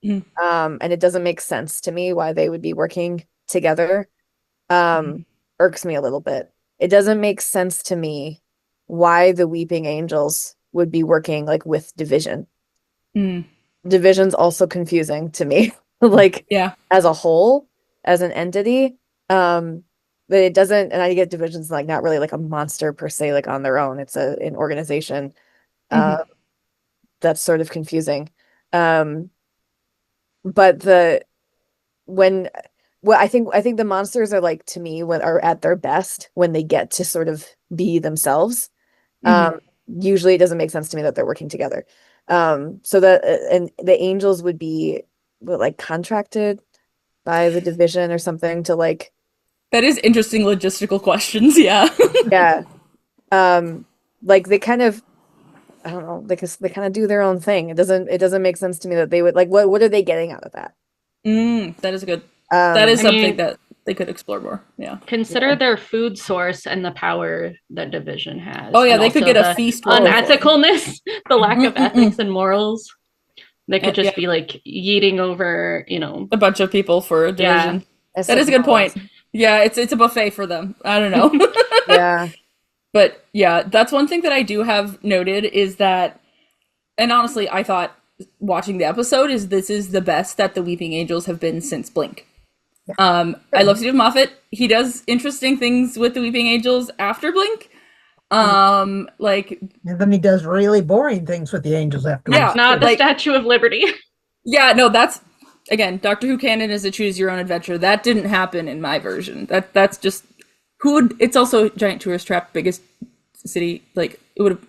Mhm. and it doesn't make sense to me why they would be working together, irks me a little bit. It doesn't make sense to me why the Weeping Angels would be working like with Division. Mm. Division's also confusing to me, like Yeah. as a whole, as an entity. But it doesn't, and I get Division's like not really like a monster per se, like on their own. It's an organization. That's sort of confusing. But when well, I think the monsters are like to me when are at their best when they get to sort of be themselves. Usually it doesn't make sense to me that they're working together. So that and the angels would be like contracted by the Division or something to like That is interesting logistical questions. Yeah. yeah. Like they kind of I don't know, because they kind of do their own thing. It doesn't make sense to me that they would like what are they getting out of that? That is good. That is I something mean- that they could explore more. Yeah. Consider their food source and the power that Division has. Oh, yeah, and they could also get a the feast roll for it. unethicalness, the lack of ethics and morals. They could just Yeah. be like yeeting over, A bunch of people for a division. As That is a good morals. point. Yeah, it's a buffet for them. I don't know. Yeah. But yeah, that's one thing that I do have noted is that, and honestly, I thought watching the episode is this is the best that the Weeping Angels have been since Blink. I love Stephen Moffat. He does interesting things with the Weeping Angels after Blink. Like And then he does really boring things with the angels afterwards. Yeah. not the Like- Statue of Liberty. yeah, no, that's again, Doctor Who canon is a choose your own adventure. That didn't happen in my version. That's just who would. It's also giant tourist trap, biggest city. Like it would have.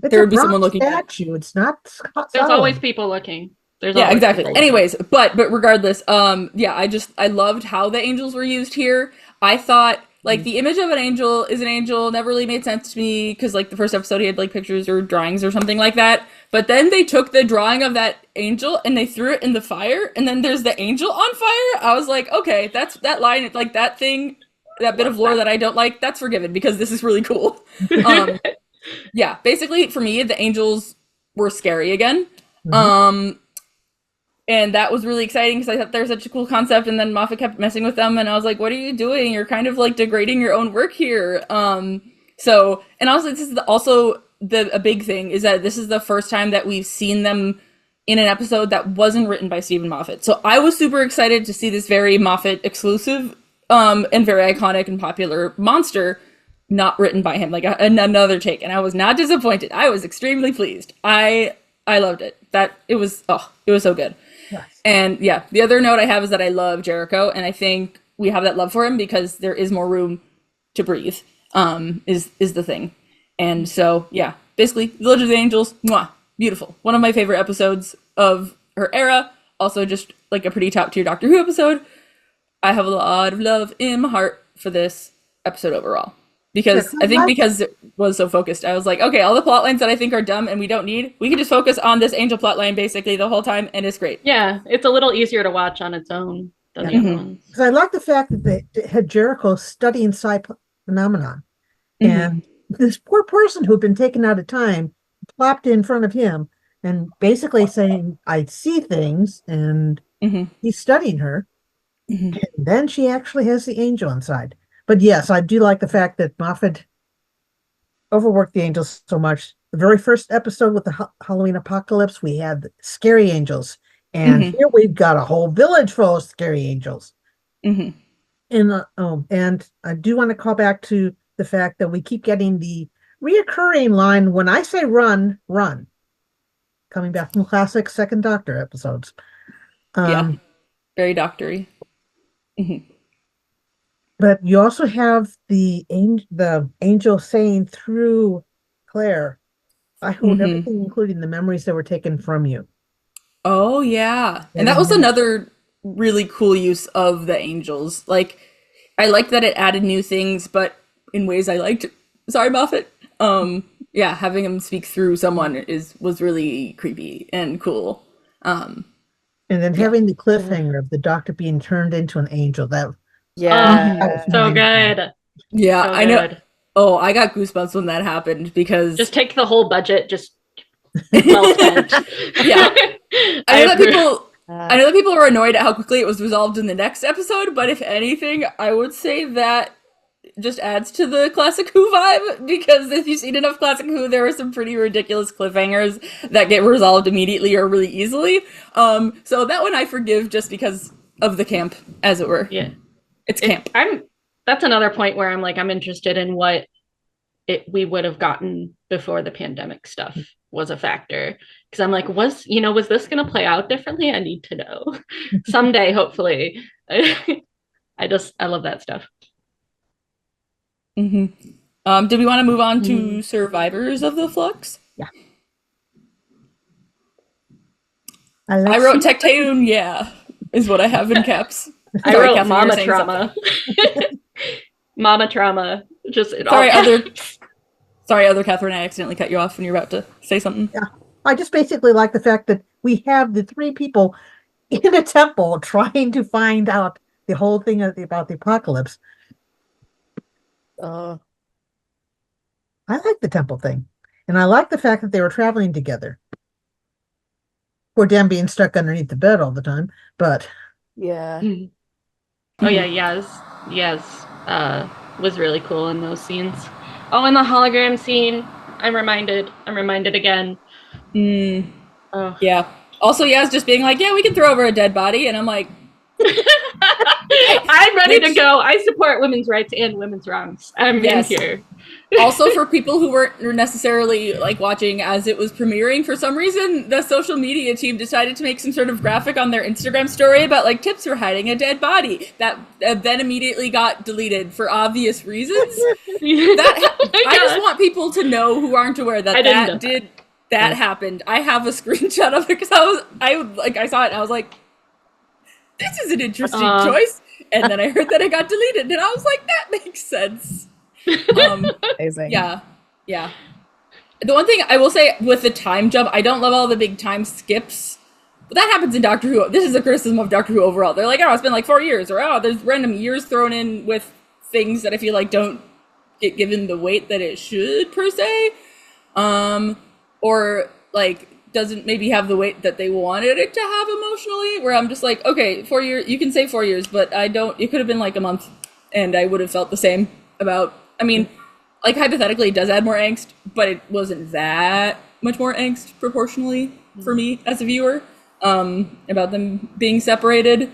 It's There a would be someone bronze looking at it. statue. It's not There's solid. always people looking. There's Yeah, always exactly. people looking. Anyways, but regardless, yeah, I loved how the angels were used here. I thought like the image of an angel is an angel never really made sense to me because like the first episode he had like pictures or drawings or something like that. But then they took the drawing of that angel and they threw it in the fire, and then there's the angel on fire. I was like, okay, that's that line, like that thing, that bit of lore that I don't like, that's forgiven because this is really cool. Yeah, basically for me, the angels were scary again. And that was really exciting because I thought they were such a cool concept. And then Moffat kept messing with them, and I was like, "What are you doing? You're kind of like degrading your own work here." So, and also this is a big thing is that this is the first time that we've seen them in an episode that wasn't written by Stephen Moffat. So I was super excited to see this very Moffat exclusive, and very iconic and popular monster not written by him, like another take. And I was not disappointed. I was extremely pleased. I loved it. It was so good. Yes. And yeah, the other note I have is that I love Jericho, and I think we have that love for him because there is more room to breathe, is the thing. And so, yeah, basically, Village of the Angels, mwah, beautiful. One of my favorite episodes of her era. Also just like a pretty top tier Doctor Who episode. I have a lot of love in my heart for this episode overall. Because I think because it was so focused, I was like, okay, all the plot lines that I think are dumb and we don't need, we can just focus on this angel plot line basically the whole time, and it's great. Yeah, it's a little easier to watch on its own than the other ones. Because I like the fact that they had Jericho studying psi phenomenon. And this poor person who'd been taken out of time plopped in front of him and basically saying, I see things, and he's studying her. And then she actually has the angel inside. But yes, I do like the fact that Moffat overworked the angels so much. The very first episode with the Halloween apocalypse, we had scary angels. And here we've got a whole village full of scary angels. And I do want to call back to the fact that we keep getting the reoccurring line, when I say run, run. Coming back from classic Second Doctor episodes. Yeah, very doctory. But you also have the angel saying through Claire, I hold everything, including the memories that were taken from you. Oh, yeah. And that was another really cool use of the angels. Like, I liked that it added new things, but in ways I liked. Sorry, Moffat. Yeah, having him speak through someone was really creepy and cool. And then having the cliffhanger of the Doctor being turned into an angel, that Yeah. So good. Yeah, So I know. good. Oh, I got goosebumps when that happened because Just take the whole budget, just Well spent. Yeah. I Uh, know that people were annoyed at how quickly it was resolved in the next episode, but if anything, I would say that just adds to the Classic Who vibe, because if you've seen enough Classic Who, there are some pretty ridiculous cliffhangers that get resolved immediately or really easily. So that one I forgive just because of the camp, as it were. Yeah. It's camp. That's another point where I'm interested in what we would have gotten before the pandemic stuff was a factor. Because I'm like, was this going to play out differently? I need to know. Someday, hopefully. I love that stuff. Mm-hmm. Did we want to move on to survivors of the Flux? Yeah. I wrote Tecteun, yeah, is what I have in caps. I Sorry, wrote Katherine, you were mama saying trauma. Mama trauma. Just Sorry, other Katherine, I accidentally cut you off when you're about to say something. Yeah. I just basically like the fact that we have the three people in a temple trying to find out the whole thing about the apocalypse. uh, I like the temple thing. And I like the fact that they were traveling together. Poor Dan being stuck underneath the bed all the time, but yeah. Oh yeah, yes. Was really cool in those scenes. Oh, and the hologram scene. I'm reminded again. Oh. Yeah. Also, Yaz just being like, yeah, we can throw over a dead body, and I'm like, I'm ready to go. I support women's rights and women's wrongs. I'm in here. Also, for people who weren't necessarily like watching as it was premiering, for some reason, the social media team decided to make some sort of graphic on their Instagram story about like tips for hiding a dead body that then immediately got deleted for obvious reasons. I just want people to know who aren't aware that that happened. I have a screenshot of it because I saw it and I was like, this is an interesting choice. And then I heard that it got deleted and I was like, that makes sense. Amazing. Yeah. The one thing I will say with the time jump, I don't love all the big time skips. But that happens in Doctor Who. This is a criticism of Doctor Who overall. They're like, oh, it's been like 4 years, or oh, there's random years thrown in with things that I feel like don't get given the weight that it should per se. Or like doesn't maybe have the weight that they wanted it to have emotionally, where I'm just like, okay, 4 years, you can say 4 years, but it could have been like a month and I would have felt the same about, I mean, like hypothetically it does add more angst, but it wasn't that much more angst proportionally for me as a viewer, about them being separated.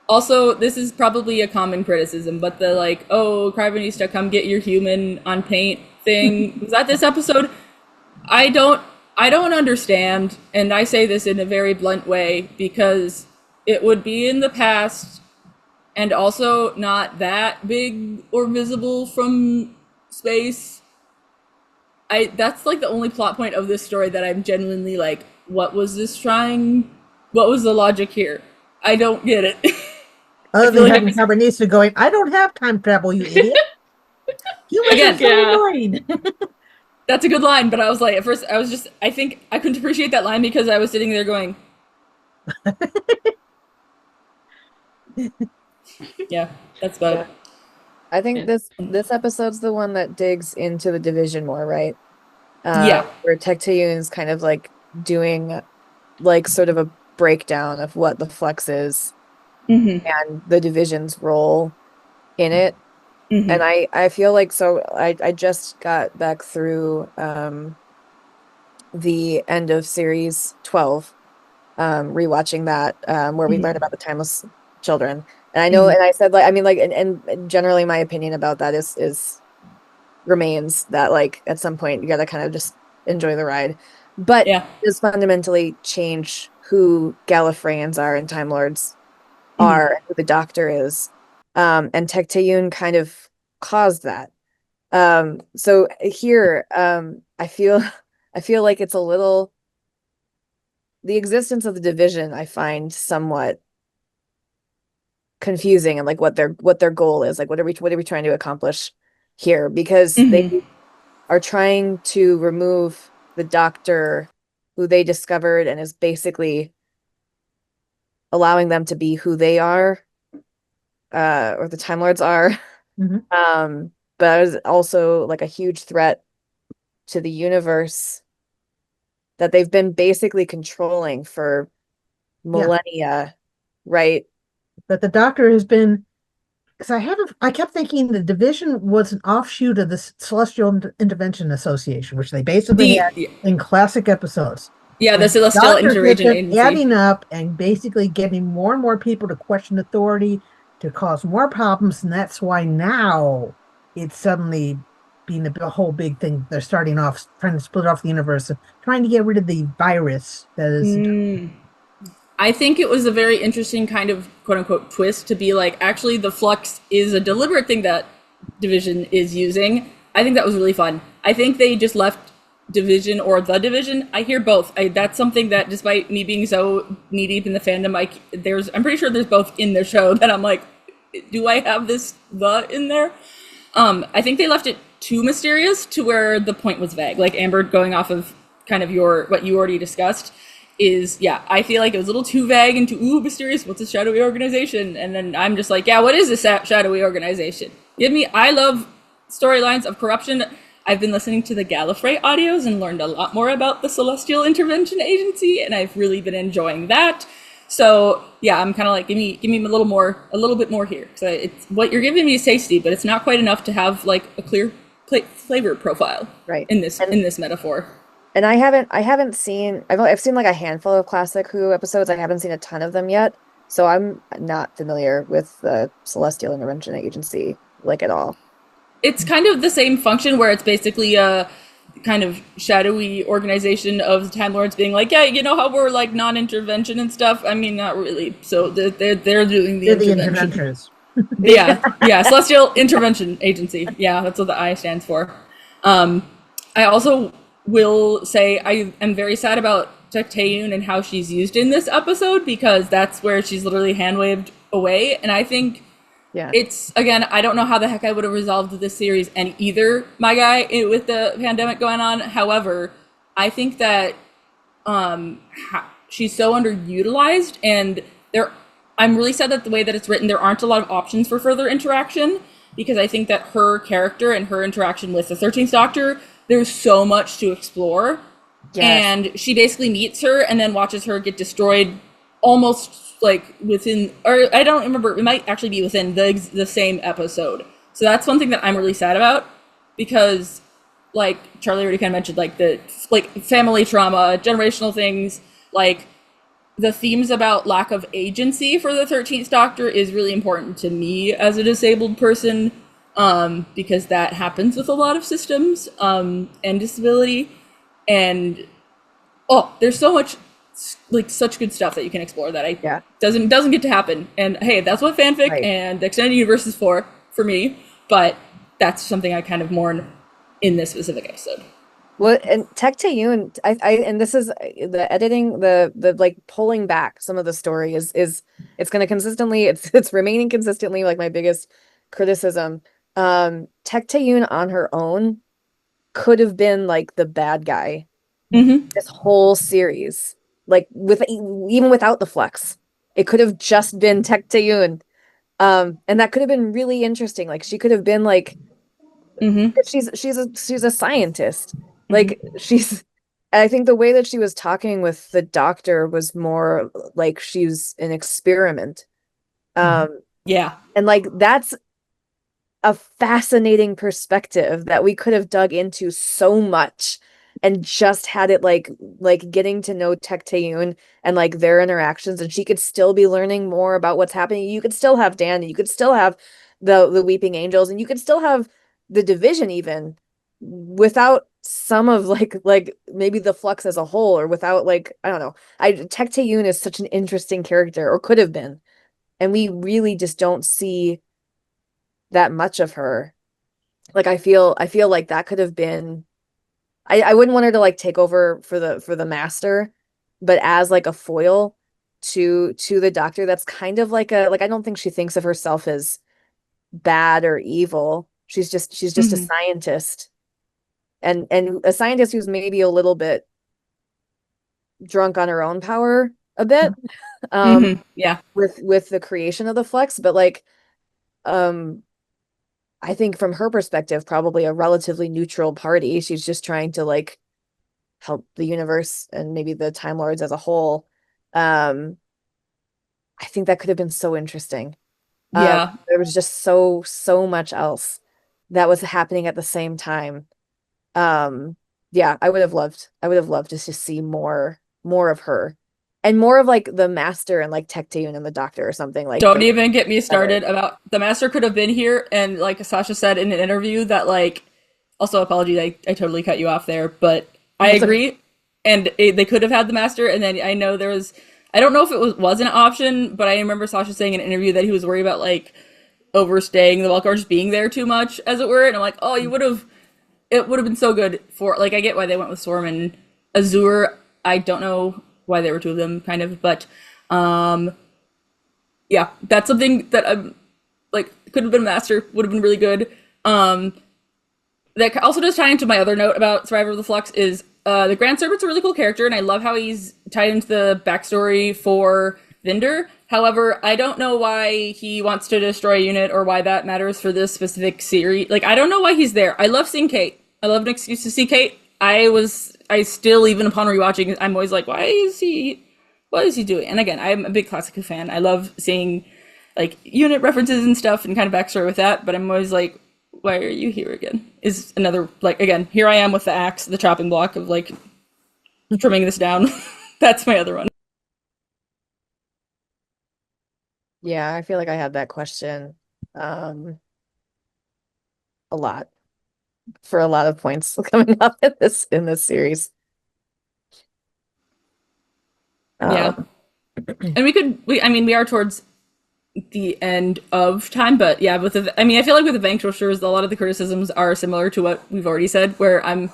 Also, this is probably a common criticism, but the like, oh, Cryogonista, come get your human on paint thing, was that this episode? I don't understand, and I say this in a very blunt way, because it would be in the past and also not that big or visible from space. That's like the only plot point of this story that I'm genuinely like, what was the logic here? I don't get it. other than having Carbonista going, I don't have time travel, you idiot. Humans are so annoying. That's a good line, but I was like, at first, I think I couldn't appreciate that line because I was sitting there going, yeah, that's about it. I think this episode's the one that digs into the division more, right? Where Tecteun's kind of like doing like sort of a breakdown of what the Flux is and the division's role in it. And I feel like, so I just got back through the end of series 12, rewatching that, where we learned about the timeless children. And I know, and I said, like, I mean, like, and generally my opinion about that is remains that, like, at some point you gotta kind of just enjoy the ride. But it does fundamentally change who Gallifreyans are and Time Lords are, and who the Doctor is. And Tecteun kind of caused that. So here, I feel like it's a little, the existence of the division I find somewhat confusing, and like what their goal is, like what are we trying to accomplish here, because they are trying to remove the Doctor who they discovered and is basically allowing them to be who they are, or the Time Lords are. But it was also like a huge threat to the universe that they've been basically controlling for millennia, right? But the Doctor has been, because I kept thinking the division was an offshoot of the Celestial Intervention Association, which they basically had in classic episodes. Yeah, the And Celestial Doctors have Intervention been Agency. adding up and basically getting more and more people to question authority, to cause more problems, and that's why now it's suddenly being a whole big thing. They're starting off trying to split off the universe, trying to get rid of the virus that is. I think it was a very interesting kind of quote unquote twist to be like, actually, the Flux is a deliberate thing that Division is using. I think that was really fun. I think they just left Division or the Division. I hear both. That's something that, despite me being so knee deep in the fandom, I'm pretty sure there's both in the show that I'm like, do I have this the in there? I think they left it too mysterious to where the point was vague. Like Amber, going off of kind of what you already discussed, is I feel like it was a little too vague and too mysterious. What's a shadowy organization? And then I'm just like, what is this shadowy organization? I love storylines of corruption. I've been listening to the Gallifrey audios and learned a lot more about the Celestial Intervention Agency, and I've really been enjoying that. So I'm kind of like, give me a little bit more here. So it's what you're giving me is tasty, but it's not quite enough to have like a clear flavor profile, right? In this metaphor. And I've seen like a handful of classic Who episodes. I haven't seen a ton of them yet, so I'm not familiar with the Celestial Intervention Agency like at all. It's kind of the same function where it's basically a kind of shadowy organization of the Time Lords being like, you know how we're like non-intervention and stuff? I mean, not really. So they're doing the interventions. Celestial Intervention Agency. Yeah, that's what the I stands for. I also will say I am very sad about Tae-Yoon and how she's used in this episode, because that's where she's literally hand-waved away. And I think it's, again, I don't know how the heck I would have resolved this series and either, my guy, with the pandemic going on. However, I think that she's so underutilized, and I'm really sad that the way that it's written, there aren't a lot of options for further interaction, because I think that her character and her interaction with the 13th Doctor, there's so much to explore. Yes. And she basically meets her and then watches her get destroyed almost like within, or I don't remember, it might actually be within the same episode. So that's one thing that I'm really sad about, because like Charlie already kind of mentioned, like the family trauma, generational things, like the themes about lack of agency for the 13th Doctor is really important to me as a disabled person. Because that happens with a lot of systems, and disability, and there's so much, like, such good stuff that you can explore that doesn't get to happen. And hey, that's what fanfic and the extended universe is for me. But that's something I kind of mourn in this specific episode. Well, and Tae-Yoon, and this is the editing, the like pulling back some of the story is it's going to consistently, it's remaining consistently like my biggest criticism. Tae-Yoon on her own could have been like the bad guy this whole series, like even without the Flux, it could have just been Tae-Yoon, and that could have been really interesting. Like she could have been like, she's a scientist, like I think the way that she was talking with the Doctor was more like she's an experiment, and like that's a fascinating perspective that we could have dug into so much and just had it like getting to know Tae-Yoon and like their interactions, and she could still be learning more about what's happening. You could still have Dan, you could still have the Weeping Angels, and you could still have the Division even without some of like maybe the Flux as a whole, or without like, I don't know. Tae-Yoon is such an interesting character, or could have been, and we really just don't see that much of her. Like I feel like that could have been, I wouldn't want her to like take over for the Master, but as like a foil to the Doctor, that's kind of like I don't think she thinks of herself as bad or evil. She's just a scientist, and a scientist who's maybe a little bit drunk on her own power a bit, with the creation of the Flux, but like I think from her perspective, probably a relatively neutral party. She's just trying to like help the universe and maybe the Time Lords as a whole. I think that could have been so interesting. Yeah. There was just so much else that was happening at the same time. Yeah, I would have loved to just see more of her and more of like the Master and like Tecteun and the Doctor or something like Don't even get me started about the Master could have been here, and like Sasha said in an interview that like, also apologies, I totally cut you off there, but I agree. And they could have had the Master, and then I know there was, I don't know if it was an option, but I remember Sasha saying in an interview that he was worried about like overstaying the welcome or just being there too much, as it were. And I'm like, oh, it would have been so good for, like, I get why they went with Storm and Azure. I don't know why there were two of them, kind of, but yeah, that's something that I'm like, could have been Master, would have been really good. That also does tie into my other note about Survivor of the Flux is the Grand Serpent's a really cool character, and I love how he's tied into the backstory for Vinder. However, I don't know why he wants to destroy a unit or why that matters for this specific series. Like, I don't know why he's there. I love seeing Kate. I love an excuse to see Kate. I still, even upon rewatching, I'm always like, what is he doing? And again, I'm a big classic Who fan. I love seeing like unit references and stuff and kind of backstory with that, but I'm always like, why are you here again? Is another, like, again, here I am with the axe, the chopping block of like trimming this down. That's my other one. Yeah, I feel like I had that question a lot for a lot of points coming up in this series. Yeah. And we are towards the end of time, but yeah, I feel like with the Vanquishers, a lot of the criticisms are similar to what we've already said, where I'm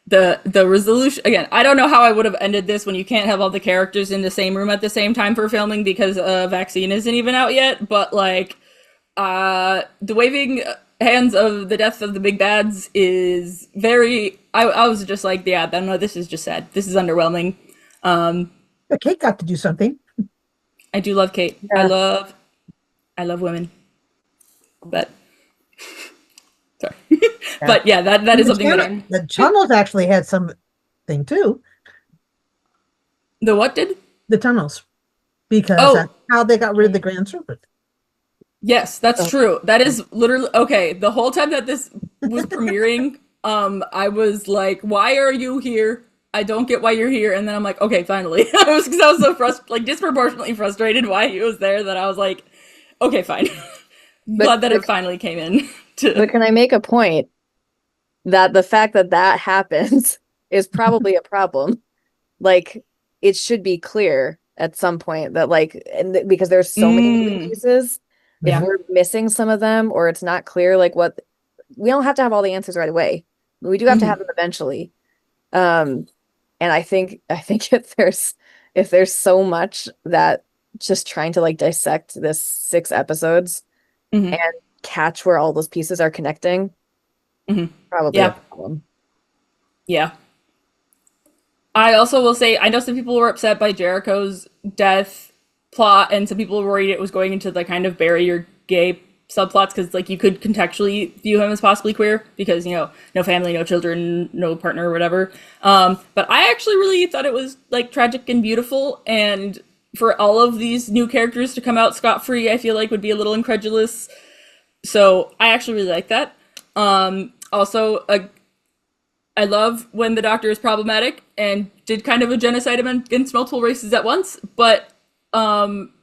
the resolution, again, I don't know how I would have ended this when you can't have all the characters in the same room at the same time for filming because a vaccine isn't even out yet, but like the waving hands of the death of the big bads is very, I was just like, yeah, no, this is just sad, this is underwhelming. But Kate got to do something. I do love Kate. Yeah. I love women, but sorry. Yeah. But yeah, that is something that the tunnels actually had something too. The what did? The tunnels, because that's how they got rid of the Grand Serpent. Yes, that's true. That is literally okay. The whole time that this was premiering, I was like, "Why are you here? I don't get why you're here." And then I'm like, "Okay, finally." I was so disproportionately frustrated why he was there that I was like, "Okay, fine." Glad that it finally came in. But can I make a point that the fact that happens is probably a problem? Like, it should be clear at some point that because there's so many moving pieces. If we're missing some of them or it's not clear, like we don't have to have all the answers right away. We do have to have them eventually. And I think if there's so much that just trying to like dissect this 6 episodes and catch where all those pieces are connecting, probably a problem. Yeah. I also will say, I know some people were upset by Jericho's death plot, and some people were worried it was going into the kind of bury your gay subplots, because like you could contextually view him as possibly queer because, you know, no family, no children, no partner or whatever. But I actually really thought it was like tragic and beautiful, and for all of these new characters to come out scot-free, I feel like would be a little incredulous. So I actually really like that. Also, I love when the Doctor is problematic and did kind of a genocide against multiple races at once, but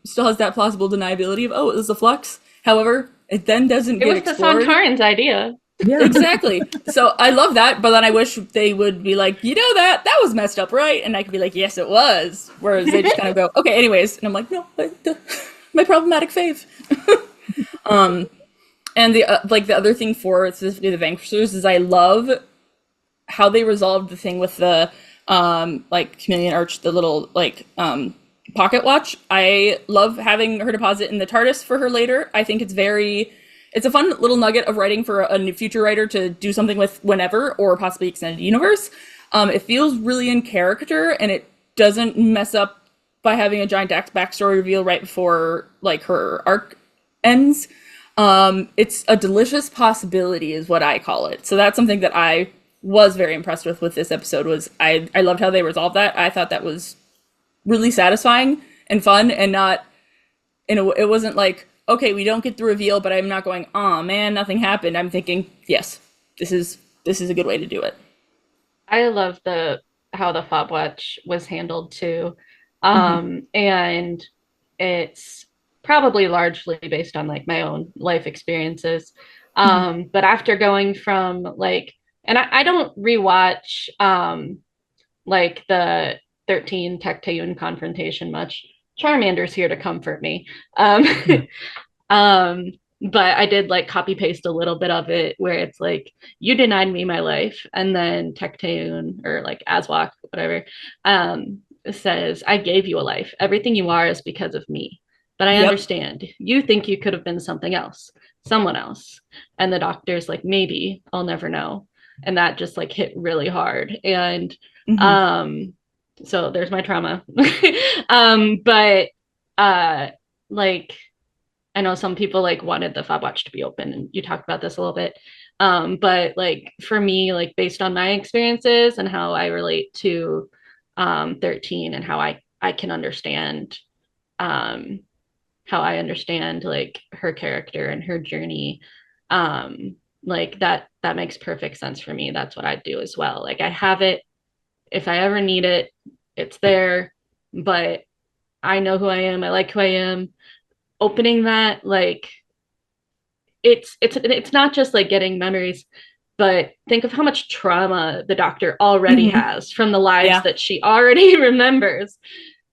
still has that plausible deniability of, oh, it was the Flux. However, it then doesn't get explored. It was the Sontaran's idea. Yeah. Exactly. So I love that, but then I wish they would be like, you know, that was messed up, right? And I could be like, yes, it was. Whereas they just kind of go, okay, anyways. And I'm like, no, my problematic fave. And the the other thing for specifically the Vanquishers is I love how they resolved the thing with the Chameleon Arch, the little pocket watch. I love having her deposit in the TARDIS for her later. I think it's a fun little nugget of writing for a future writer to do something with whenever, or possibly extended universe. It feels really in character, and it doesn't mess up by having a giant backstory reveal right before her arc ends. It's a delicious possibility is what I call it. So that's something that I was very impressed with this episode was I loved how they resolved that. I thought that was really satisfying and fun, and not it wasn't like, okay, we don't get the reveal, but I'm not going, oh man, nothing happened. I'm thinking, yes, this is a good way to do it. I love the how the fob watch was handled too. And it's probably largely based on like my own life experiences. But after going from like, and I don't rewatch like the 13 Tecteun confrontation much. Charmander's here to comfort me. Um, but I did like copy paste a little bit of it where it's like, you denied me my life. And then Tecteun or like Aswak, whatever, says, I gave you a life. Everything you are is because of me. But I understand. You think you could have been something else, someone else. And the doctor's like, maybe, I'll never know. And that just like hit really hard. And so there's my trauma. But like I know some people like wanted the fob watch to be open, and you talked about this a little bit. But like for me, like based on my experiences and how I relate to 13 and how I can understand how I understand like her character and her journey, like that makes perfect sense for me. That's what I do as well. Like I have it if I ever need it, it's there, but I know who I am. I like who I am. Opening that, like it's not just like getting memories, but think of how much trauma the doctor already has from the lives that she already remembers.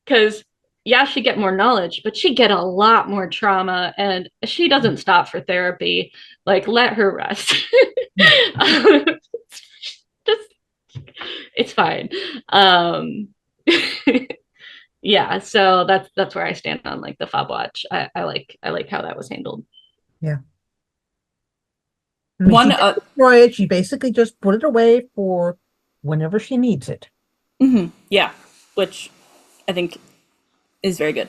Because yeah, she get more knowledge, but she get a lot more trauma, and she doesn't stop for therapy. Like let her rest. Just it's fine. Yeah, so that's where I stand on like the fob watch. I like how that was handled. Yeah. I mean, One she didn't destroy it. She basically just put it away for whenever she needs it. Yeah, which I think is very good.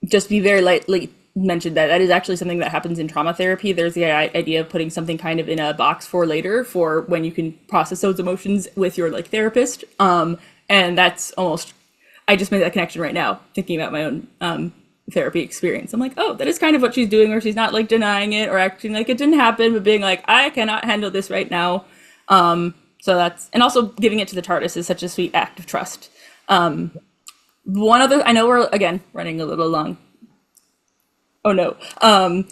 Just be very lightly mentioned that is actually something that happens in trauma therapy. There's the idea of putting something kind of in a box for later, for when you can process those emotions with your like therapist. And that's almost, I just made that connection right now, thinking about my own therapy experience. I'm like, oh, that is kind of what she's doing, where she's not like denying it or acting like it didn't happen, but being like, I cannot handle this right now. So that's, and also giving it to the TARDIS is such a sweet act of trust. One other, I know we're again running a little long. Oh no. I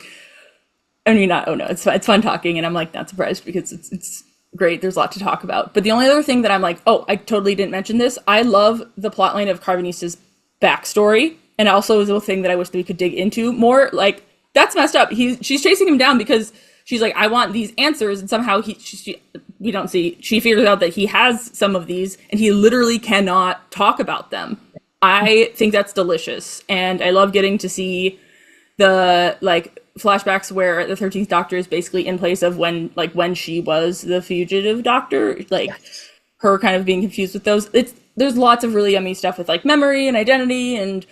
mean, not, oh no, it's fun talking, and I'm like not surprised because it's great. There's a lot to talk about. But the only other thing that I'm like, oh, I totally didn't mention this. I love the plotline of Carvanista's backstory, and also is a thing that I wish that we could dig into more. Like that's messed up. She's chasing him down because she's like, I want these answers, and somehow we don't see. She figures out that he has some of these, and he literally cannot talk about them. I think that's delicious, and I love getting to see the like flashbacks where the 13th Doctor is basically in place of when she was the fugitive Doctor, like her kind of being confused with those. There's lots of really yummy stuff with like memory and identity and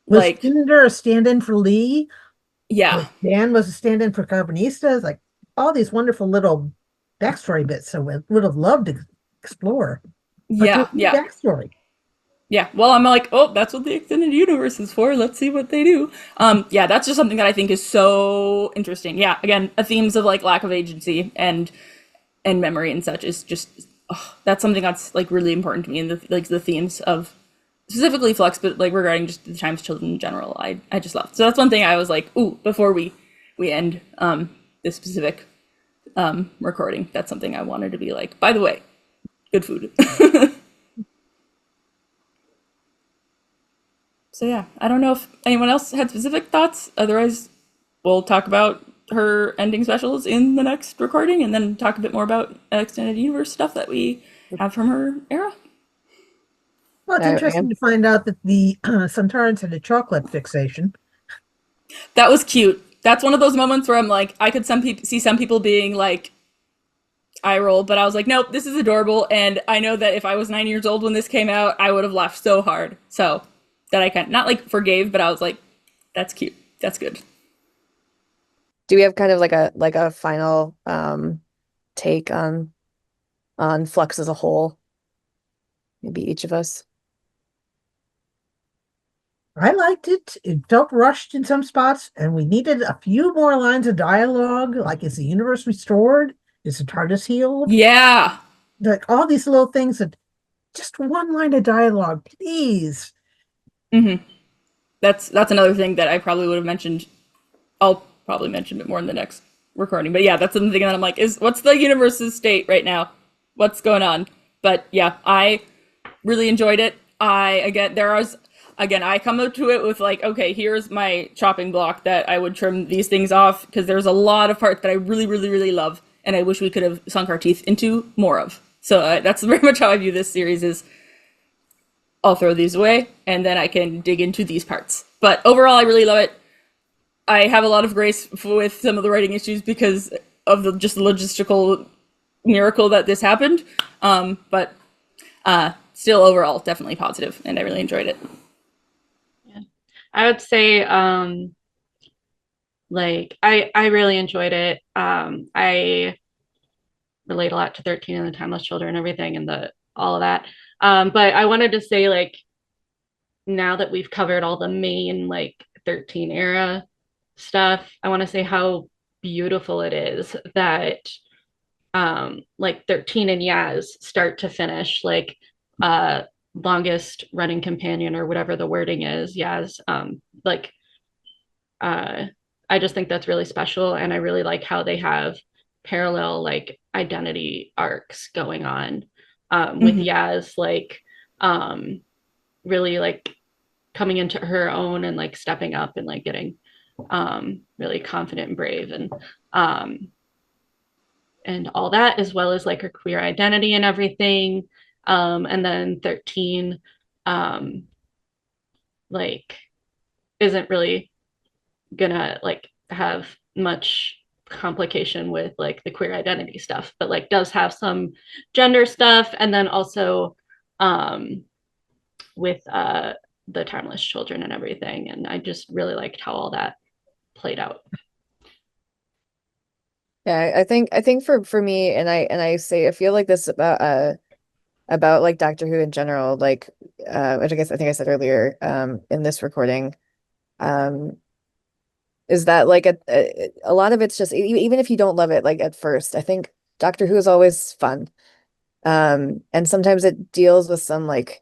like Cinder a stand-in for Lee? Yeah. Dan was a stand-in for Carbonistas, like all these wonderful little backstory bits. So we would have loved to explore. But Yeah. Backstory. Yeah, well, I'm like, oh, that's what the extended universe is for. Let's see what they do. Yeah, that's just something that I think is so interesting. Yeah, again, themes of like lack of agency and memory and such is just that's something that's like really important to me. And the themes of specifically Flux, but like regarding just the times children in general, I just love. So that's one thing I was like, ooh, before we end this specific recording, that's something I wanted to be like. By the way, good food. So yeah, I don't know if anyone else had specific thoughts. Otherwise, we'll talk about her ending specials in the next recording, and then talk a bit more about extended universe stuff that we have from her era. Well, it's interesting to find out that the Centaurans had a chocolate fixation. That was cute. That's one of those moments where I'm like, I could see some people being like, eye roll, but I was like, nope, this is adorable, and I know that if I was 9 years old when this came out, I would have laughed so hard. So that I kind of, not like forgave, but I was like, that's cute. That's good. Do we have kind of like a final take on Flux as a whole? Maybe each of us. I liked it. It felt rushed in some spots, and we needed a few more lines of dialogue. Like, is the universe restored? Is the TARDIS healed? Yeah. Like all these little things that just one line of dialogue, please. That's another thing that I probably would have mentioned. I'll probably mention it more in the next recording. But yeah, that's something that I'm like, what's the universe's state right now? What's going on? But yeah, I really enjoyed it. I come up to it with like, okay, here's my chopping block that I would trim these things off, because there's a lot of parts that I really, really, really love, and I wish we could have sunk our teeth into more of. So that's very much how I view this series is, I'll throw these away, and then I can dig into these parts. But overall, I really love it. I have a lot of grace with some of the writing issues because of the just logistical miracle that this happened. But still, overall, definitely positive, and I really enjoyed it. Yeah. I would say, like, I really enjoyed it. I relate a lot to 13 and the Timeless Children and everything and all of that. But I wanted to say, like, now that we've covered all the main like 13 era stuff, I want to say how beautiful it is that like 13 and Yaz start to finish, like longest running companion or whatever the wording is, Yaz, like I just think that's really special, and I really like how they have parallel like identity arcs going on with Yaz, like really like coming into her own and like stepping up and like getting really confident and brave and all that, as well as like her queer identity and everything. And then 13 like isn't really gonna like have much complication with like the queer identity stuff, but like does have some gender stuff, and then also with the Timeless Children and everything. And I just really liked how all that played out. Yeah, I think for me, and I say I feel like this about like Doctor Who in general, like which I think I said earlier in this recording, is that like a lot of it's just, even if you don't love it like at first, I think Doctor Who is always fun. And sometimes it deals with some like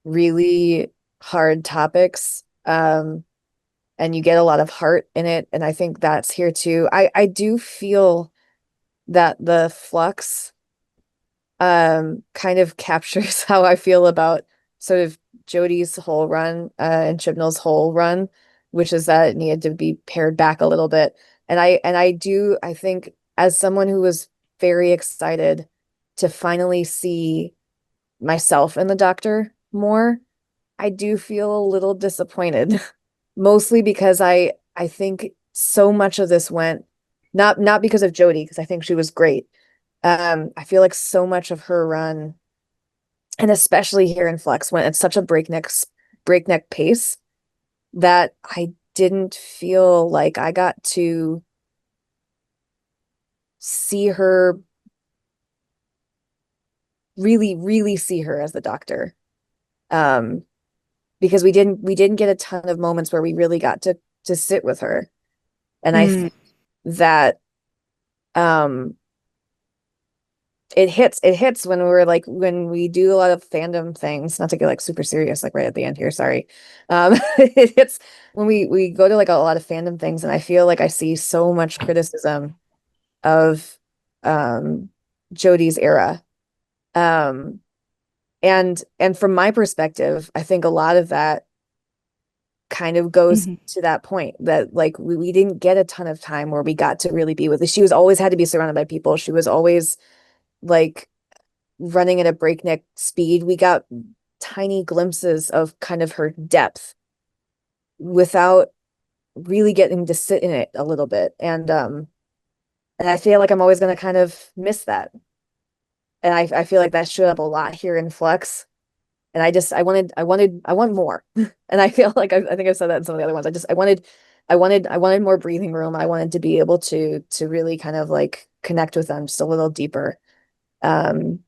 really hard topics. And you get a lot of heart in it, and I think that's here too. I do feel that the Flux kind of captures how I feel about sort of Jodie's whole run and Chibnall's whole run, which is that it needed to be pared back a little bit. And I think as someone who was very excited to finally see myself in the Doctor more, I do feel a little disappointed. Mostly because I think so much of this went not because of Jodie, because I think she was great. I feel like so much of her run, and especially here in Flux, went at such a breakneck pace that I didn't feel like I got to see her really see her as the Doctor. Because we didn't get a ton of moments where we really got to sit with her. And I think that it hits when we do a lot of fandom things, not to get like super serious like right at the end here, sorry. It hits when we go to like a lot of fandom things, and I feel like I see so much criticism of Jodie's era. And from my perspective, I think a lot of that kind of goes to that point that like we didn't get a ton of time where we got to really be with her. She was always had to be surrounded by people. She was always like running at a breakneck speed. We got tiny glimpses of kind of her depth without really getting to sit in it a little bit. And I feel like I'm always going to kind of miss that. And I feel like that showed up a lot here in Flux. And I want more. And I feel like I think I've said that in some of the other ones. I wanted more breathing room. I wanted to be able to really kind of like connect with them just a little deeper. But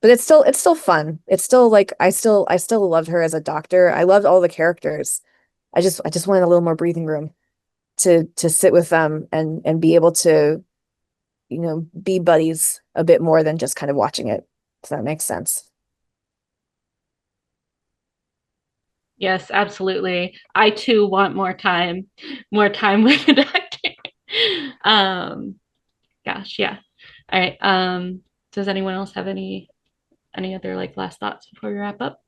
it's still fun. It's still like I still loved her as a doctor. I loved all the characters. I just wanted a little more breathing room to sit with them and be able to, you know, be buddies a bit more than just kind of watching it. Does that make sense? Yes, absolutely. I too want more time with the doctor. Um, Gosh, yeah. All right. Does anyone else have any other like last thoughts before we wrap up?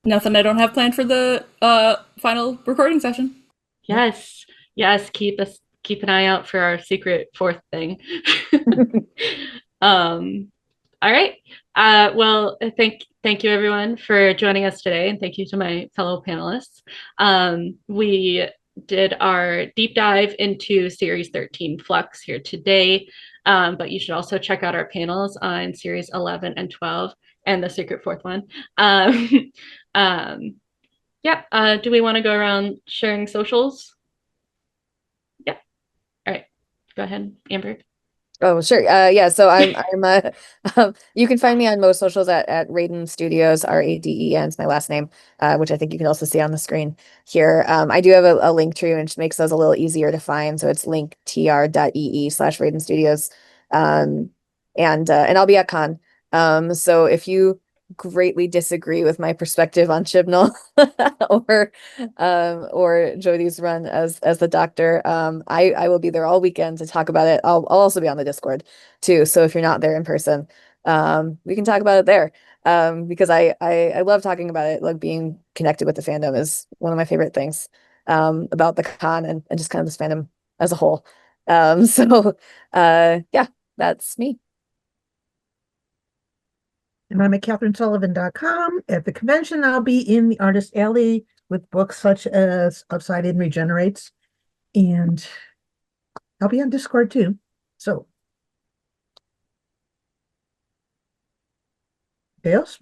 Nothing I don't have planned for the final recording session. Yes, yes. Keep an eye out for our secret fourth thing. um, all right. Well, thank you everyone for joining us today, and thank you to my fellow panelists. We did our deep dive into series 13 Flux here today, but you should also check out our panels on series 11 and 12 and the secret fourth one. Um, um, yeah. Do we want to go around sharing socials? Yeah. All right. Go ahead, Amber. Oh, sure. Yeah, so I'm you can find me on most socials at Raden Studios, Raden is my last name, which I think you can also see on the screen here. I do have a link tree, which makes those a little easier to find. So it's linktr.ee/Raden Studios. And I'll be at con. So if you greatly disagree with my perspective on Chibnall or Jody's run as the doctor, I will be there all weekend to talk about it. I'll also be on the Discord too. So if you're not there in person, we can talk about it there. Because I love talking about it. Like being connected with the fandom is one of my favorite things about the con and just kind of this fandom as a whole. So yeah, that's me. And I'm at KatherynSullivan.com. At the convention, I'll be in the Artist Alley with books such as Upside In Regenerates. And I'll be on Discord too. So, else?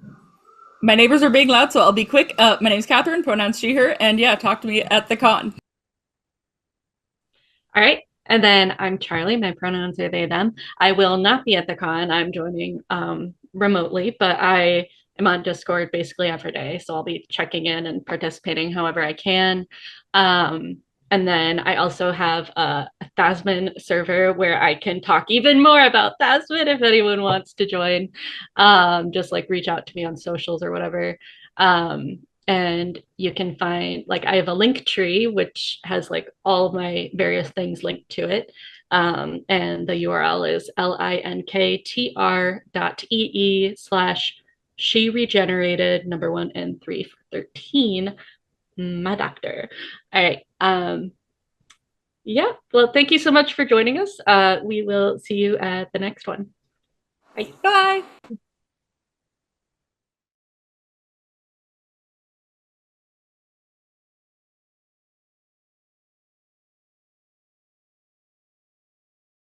My neighbors are being loud, so I'll be quick. My name's Katherine, pronouns she, her, and yeah, talk to me at the con. All right. And then I'm Charlie. My pronouns are they, them. I will not be at the con. I'm joining remotely, but I am on Discord basically every day. So I'll be checking in and participating however I can. And then I also have a Thasmin server where I can talk even more about Thasmin if anyone wants to join. Just like reach out to me on socials or whatever. And you can find like I have a link tree which has like all of my various things linked to it, and the URL is linktr.ee/she regenerated number 1 and 3 for 13 my doctor. All right. Yeah, well, thank you so much for joining us. We will see you at the next one. Bye. Bye.